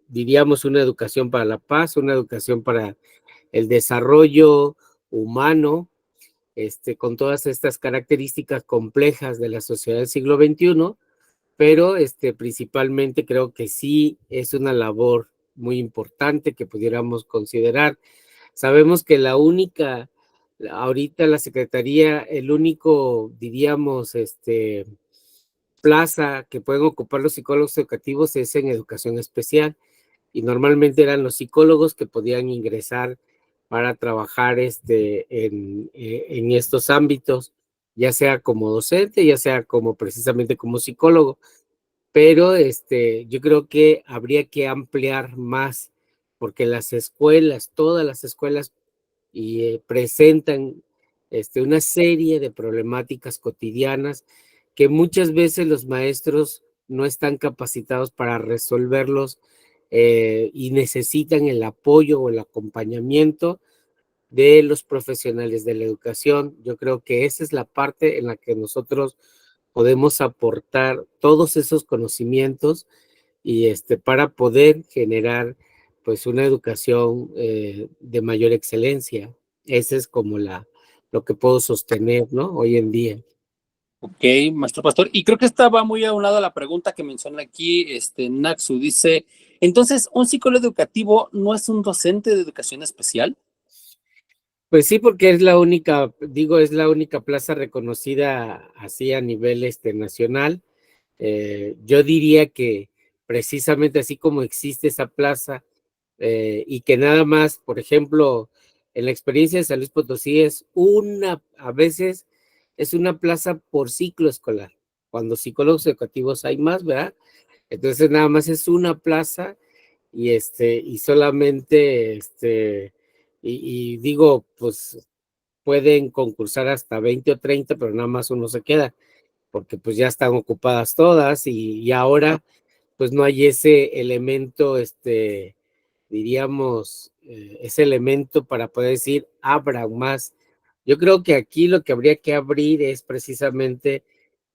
diríamos, una educación para la paz, una educación para el desarrollo humano, con todas estas características complejas de la sociedad del siglo XXI, pero principalmente creo que sí es una labor muy importante que pudiéramos considerar. Sabemos que ahorita la Secretaría, el único, diríamos, plaza que pueden ocupar los psicólogos educativos es en educación especial y normalmente eran los psicólogos que podían ingresar para trabajar en estos ámbitos, ya sea como docente, ya sea como precisamente como psicólogo, pero yo creo que habría que ampliar más, porque las escuelas, todas las escuelas presentan una serie de problemáticas cotidianas que muchas veces los maestros no están capacitados para resolverlos y necesitan el apoyo o el acompañamiento de los profesionales de la educación. Yo creo que esa es la parte en la que nosotros podemos aportar todos esos conocimientos y para poder generar pues una educación de mayor excelencia. Ese es como lo que puedo sostener, ¿no? Hoy en día. Ok, maestro Pastor. Y creo que esta va muy a un lado a la pregunta que menciona aquí, Naxu. Dice, entonces, ¿un psicólogo educativo no es un docente de educación especial? Pues sí, porque es la única, digo, es la única plaza reconocida así a nivel nacional. Yo diría que precisamente así como existe esa plaza y que nada más, por ejemplo, en la experiencia de San Luis Potosí a veces es una plaza por ciclo escolar, cuando psicólogos educativos hay más, ¿verdad? Entonces nada más es una plaza y solamente, y digo, pues pueden concursar hasta 20 o 30, pero nada más uno se queda, porque pues ya están ocupadas todas y ahora pues no hay ese elemento, diríamos, ese elemento para poder decir, abran más. Yo creo que aquí lo que habría que abrir es precisamente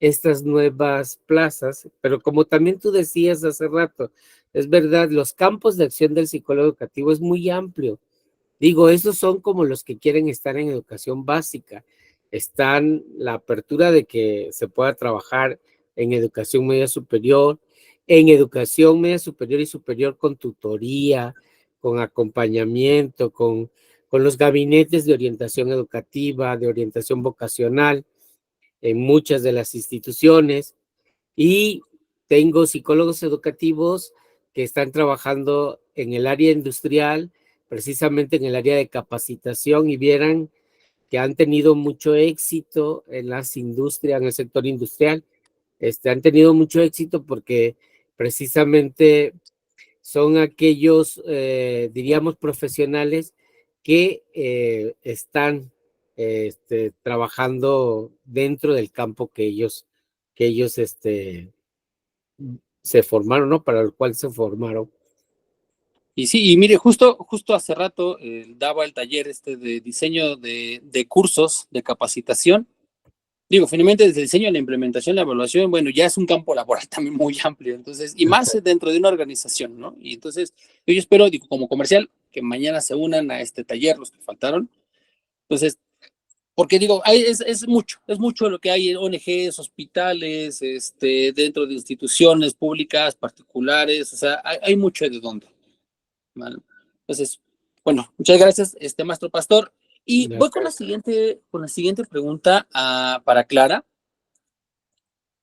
estas nuevas plazas, pero como también tú decías hace rato, es verdad, los campos de acción del psicólogo educativo es muy amplio. Digo, esos son como los que quieren estar en educación básica. Están la apertura de que se pueda trabajar en educación media superior, y superior con tutoría, con acompañamiento, con los gabinetes de orientación educativa, de orientación vocacional en muchas de las instituciones. Y tengo psicólogos educativos que están trabajando en el área industrial, precisamente en el área de capacitación, y vieran que han tenido mucho éxito en las industrias, en el sector industrial. Han tenido mucho éxito porque precisamente son aquellos, diríamos, profesionales que están trabajando dentro del campo que ellos se formaron, ¿no? Para el cual se formaron. Y sí, y mire, justo hace rato daba el taller de diseño de cursos de capacitación. Digo, finalmente desde el diseño, la implementación, la evaluación, bueno, ya es un campo laboral también muy amplio, entonces, y más dentro de una organización, ¿no? Y entonces, yo espero, digo, como comercial, que mañana se unan a este taller los que faltaron. Entonces, porque digo, es mucho lo que hay en ONGs, hospitales, dentro de instituciones públicas, particulares, o sea, hay mucho de dónde, ¿vale? Entonces, bueno, muchas gracias, maestro Pastor. Y voy con la siguiente pregunta para Clara.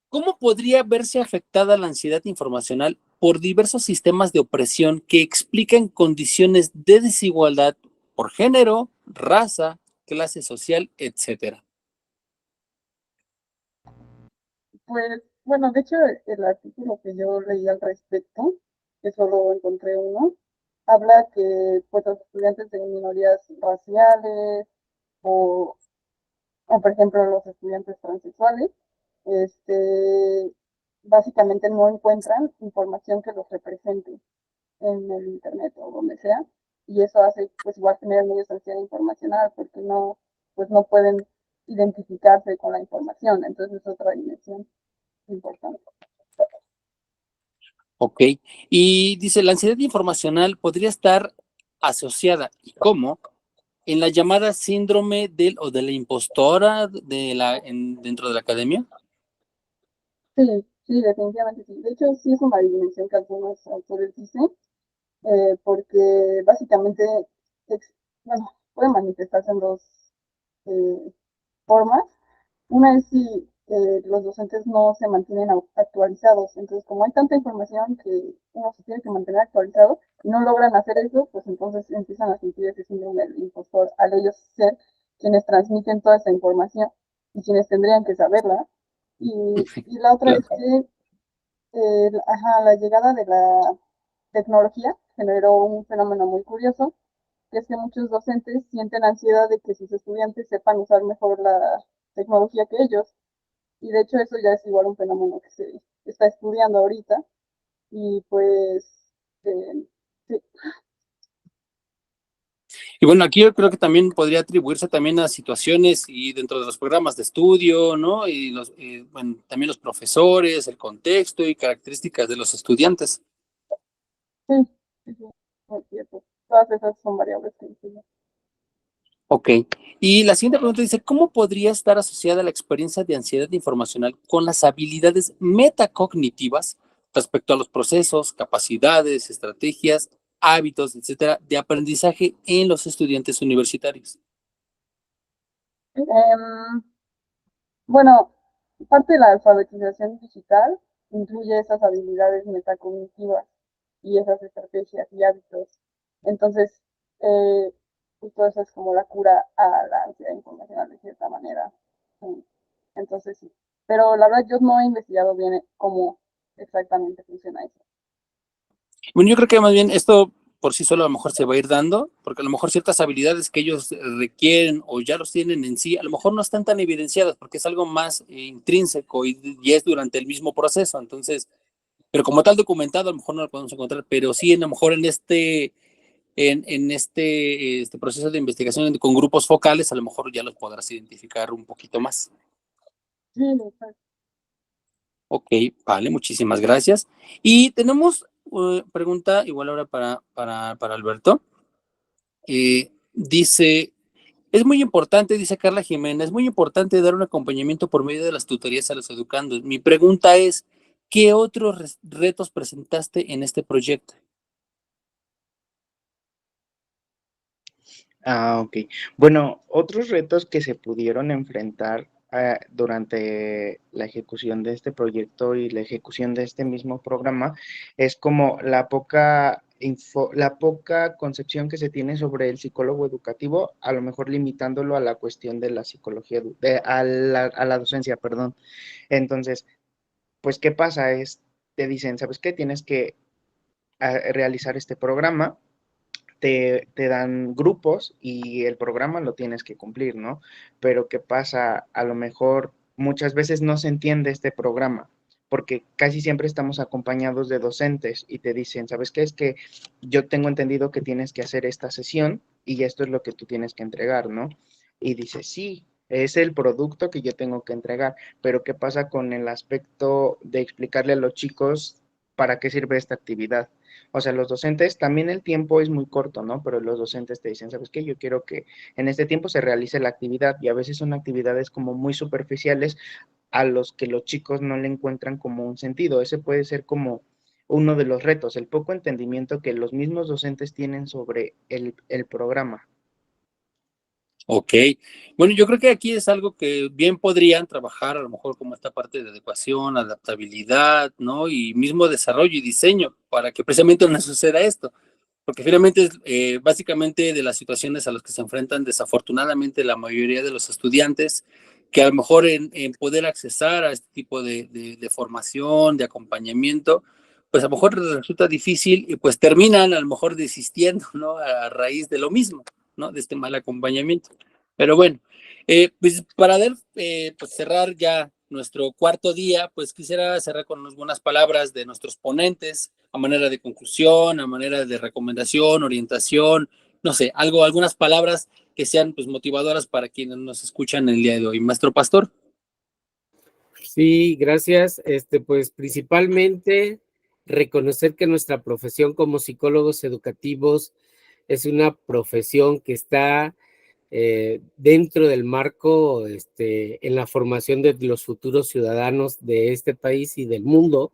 ¿Cómo podría verse afectada la ansiedad informacional por diversos sistemas de opresión que explican condiciones de desigualdad por género, raza, clase social, etcétera? Pues, bueno, de hecho, el artículo que yo leí al respecto, que solo encontré uno, habla que pues los estudiantes de minorías raciales o, o por ejemplo los estudiantes transexuales, este, básicamente no encuentran información que los represente en el internet o donde sea, y eso hace pues igual tener medios de ansiedad informacional porque no, pues no pueden identificarse con la información, entonces es otra dimensión importante. Ok. Y dice, la ansiedad informacional podría estar asociada, ¿y cómo? En la llamada síndrome del o de la impostora dentro de la academia. Sí, sí, definitivamente sí. De hecho, sí es una dimensión que algunos autores dicen, porque básicamente, bueno, puede manifestarse en dos eh, formas. Una es si los docentes no se mantienen actualizados. Entonces, como hay tanta información que uno se tiene que mantener actualizado y no logran hacer eso, pues entonces empiezan a sentir ese síndrome del impostor al ellos ser quienes transmiten toda esa información y quienes tendrían que saberla. Y la otra Claro. es que la llegada de la tecnología generó un fenómeno muy curioso, que es que muchos docentes sienten ansiedad de que sus estudiantes sepan usar mejor la tecnología que ellos. Y de hecho eso ya es igual un fenómeno que se está estudiando ahorita. Y pues, sí. Y bueno, aquí yo creo que también podría atribuirse también a situaciones y dentro de los programas de estudio, ¿no? Y bueno, también los profesores, el contexto y características de los estudiantes. Sí, sí, sí, es cierto. Todas esas son variables que influyen. Ok. Y la siguiente pregunta dice, ¿cómo podría estar asociada la experiencia de ansiedad informacional con las habilidades metacognitivas respecto a los procesos, capacidades, estrategias, hábitos, etcétera, de aprendizaje en los estudiantes universitarios? Em, bueno, parte de la alfabetización digital incluye esas habilidades metacognitivas y esas estrategias y hábitos. Entonces, justo eso es como la cura a la ansiedad informacional de cierta manera. Sí. Entonces, sí. Pero la verdad, yo no he investigado bien cómo exactamente funciona eso. Bueno, yo creo que más bien esto por sí solo a lo mejor se va a ir dando, porque a lo mejor ciertas habilidades que ellos requieren o ya los tienen en sí, a lo mejor no están tan evidenciadas porque es algo más intrínseco y es durante el mismo proceso. Entonces, pero como tal documentado, a lo mejor no lo podemos encontrar, pero sí a lo mejor en en este proceso de investigación con grupos focales, a lo mejor ya los podrás identificar un poquito más. Sí, exacto. Ok, vale, muchísimas gracias. Y tenemos pregunta igual ahora para Alberto. Dice, es muy importante, dice Carla Jiménez, es muy importante dar un acompañamiento por medio de las tutorías a los educandos. Mi pregunta es, ¿qué otros retos presentaste en este proyecto? Ok. Bueno, otros retos que se pudieron enfrentar durante la ejecución de este proyecto y la ejecución de este mismo programa es como la poca concepción que se tiene sobre el psicólogo educativo, a lo mejor limitándolo a la cuestión de la psicología, a la docencia, perdón. Entonces, pues, ¿qué pasa? Te dicen, ¿sabes qué? Tienes que realizar este programa, te dan grupos y el programa lo tienes que cumplir, ¿no? Pero ¿qué pasa? A lo mejor muchas veces no se entiende este programa, porque casi siempre estamos acompañados de docentes y te dicen, ¿sabes qué? Es que yo tengo entendido que tienes que hacer esta sesión y esto es lo que tú tienes que entregar, ¿no? Y dices, sí, es el producto que yo tengo que entregar, pero ¿qué pasa con el aspecto de explicarle a los chicos para qué sirve esta actividad? O sea, los docentes, también el tiempo es muy corto, ¿no? Pero los docentes te dicen, ¿sabes qué? Yo quiero que en este tiempo se realice la actividad y a veces son actividades como muy superficiales a los que los chicos no le encuentran como un sentido. Ese puede ser como uno de los retos, el poco entendimiento que los mismos docentes tienen sobre el programa. Ok, bueno, yo creo que aquí es algo que bien podrían trabajar, a lo mejor como esta parte de adecuación, adaptabilidad, ¿no? Y mismo desarrollo y diseño para que precisamente no suceda esto, porque finalmente es básicamente de las situaciones a las que se enfrentan desafortunadamente la mayoría de los estudiantes, que a lo mejor en poder accesar a este tipo de formación, de acompañamiento, pues a lo mejor les resulta difícil y pues terminan a lo mejor desistiendo, ¿no? A raíz de lo mismo, ¿no? De este mal acompañamiento. Pero bueno, pues para pues cerrar ya nuestro cuarto día, pues quisiera cerrar con algunas palabras de nuestros ponentes, a manera de conclusión, a manera de recomendación, orientación, no sé, algunas palabras que sean pues motivadoras para quienes nos escuchan el día de hoy. Maestro Pastor. Sí, gracias. Pues principalmente reconocer que nuestra profesión como psicólogos educativos es una profesión que está dentro del marco en la formación de los futuros ciudadanos de este país y del mundo.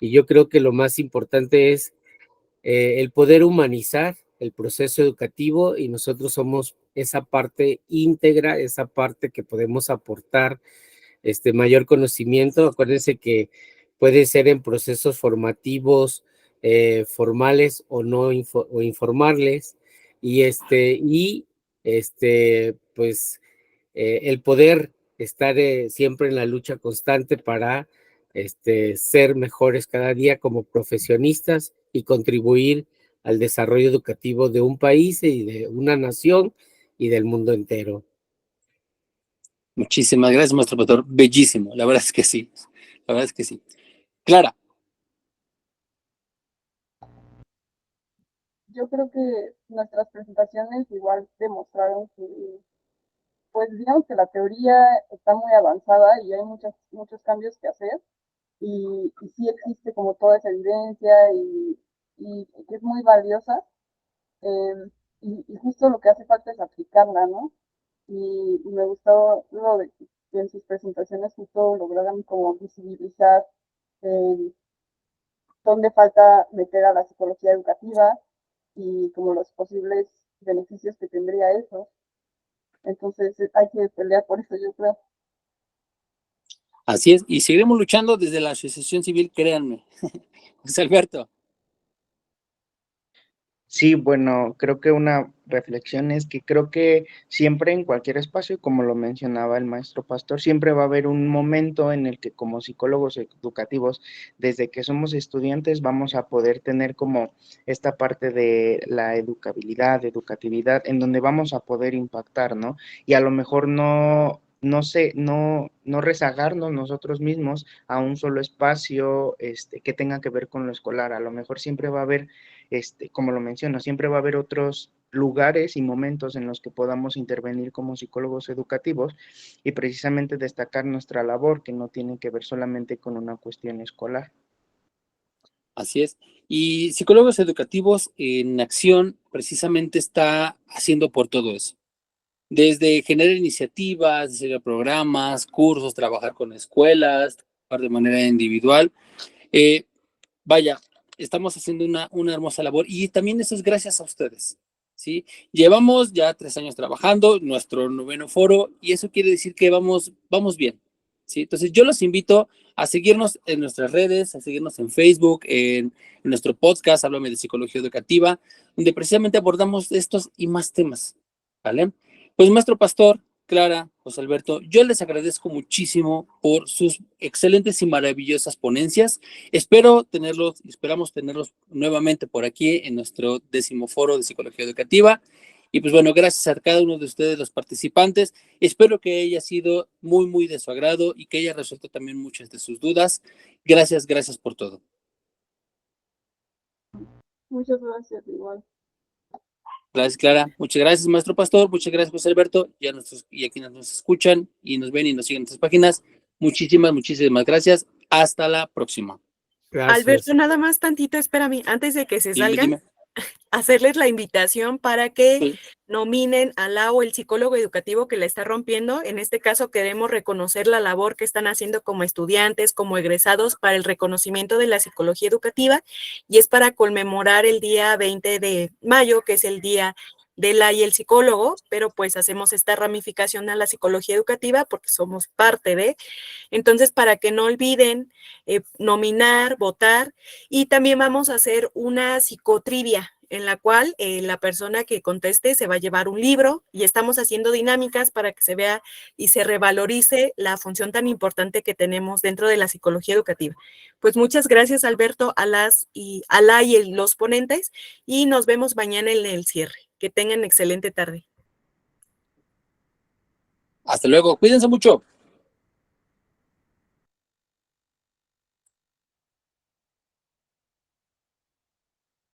Y yo creo que lo más importante es el poder humanizar el proceso educativo y nosotros somos esa parte íntegra, esa parte que podemos aportar mayor conocimiento. Acuérdense que puede ser en procesos formativos, formales o no o informales, y pues el poder estar siempre en la lucha constante para ser mejores cada día como profesionistas y contribuir al desarrollo educativo de un país y de una nación y del mundo entero. Muchísimas gracias, maestro Pastor. Bellísimo, la verdad es que sí. La verdad es que sí. Clara. Yo creo que nuestras presentaciones igual demostraron que, pues digamos que la teoría está muy avanzada y hay muchos cambios que hacer y sí existe como toda esa evidencia y que es muy valiosa, eh, y justo lo que hace falta es aplicarla, ¿no? Y me gustó lo de que en sus presentaciones justo lograron como visibilizar eh, dónde falta meter a la psicología educativa y como los posibles beneficios que tendría eso. Entonces hay que pelear por eso, yo creo. Así es, y seguiremos luchando desde la Asociación Civil, créanme. José Alberto. Sí, bueno, creo que una reflexión es que creo que siempre en cualquier espacio, como lo mencionaba el maestro Pastor, siempre va a haber un momento en el que como psicólogos educativos, desde que somos estudiantes, vamos a poder tener como esta parte de la educabilidad, educatividad, en donde vamos a poder impactar, ¿no? Y a lo mejor no rezagarnos nosotros mismos a un solo espacio que tenga que ver con lo escolar. A lo mejor siempre va a haber como lo menciono, siempre va a haber otros lugares y momentos en los que podamos intervenir como psicólogos educativos y precisamente destacar nuestra labor, que no tiene que ver solamente con una cuestión escolar. Así es. Y Psicólogos Educativos en Acción precisamente está haciendo por todo eso. Desde generar iniciativas, diseñar programas, cursos, trabajar con escuelas, trabajar de manera individual. Vaya, estamos haciendo una hermosa labor y también eso es gracias a ustedes, ¿sí? Llevamos ya 3 años trabajando, nuestro 9º foro, y eso quiere decir que vamos bien, ¿sí? Entonces yo los invito a seguirnos en nuestras redes, a seguirnos en Facebook, en nuestro podcast, Háblame de Psicología Educativa, donde precisamente abordamos estos y más temas, ¿vale? Pues maestro Pastor, Clara, José Alberto, yo les agradezco muchísimo por sus excelentes y maravillosas ponencias. Esperamos tenerlos nuevamente por aquí en nuestro 10º foro de Psicología Educativa. Y pues bueno, gracias a cada uno de ustedes, los participantes. Espero que haya sido muy, muy de su agrado y que haya resuelto también muchas de sus dudas. Gracias por todo. Muchas gracias, igual. Gracias, Clara. Muchas gracias, maestro Pastor. Muchas gracias, José Alberto. Y a quienes nos escuchan y nos ven y nos siguen en nuestras páginas. Muchísimas gracias. Hasta la próxima. Gracias. Alberto, nada más tantito, espérame, antes de que se salgan, Dime. hacerles la invitación para que Sí. nominen a Lau, el psicólogo educativo que la está rompiendo. En este caso queremos reconocer la labor que están haciendo como estudiantes, como egresados para el reconocimiento de la psicología educativa, y es para conmemorar el día 20 de mayo, que es el día de la y el psicólogo, pero pues hacemos esta ramificación a la psicología educativa porque somos parte de. Entonces, para que no olviden nominar, votar, y también vamos a hacer una psicotrivia en la cual la persona que conteste se va a llevar un libro, y estamos haciendo dinámicas para que se vea y se revalorice la función tan importante que tenemos dentro de la psicología educativa. Pues muchas gracias, Alberto, a la y los ponentes, y nos vemos mañana en el cierre. Que tengan excelente tarde. Hasta luego. Cuídense mucho.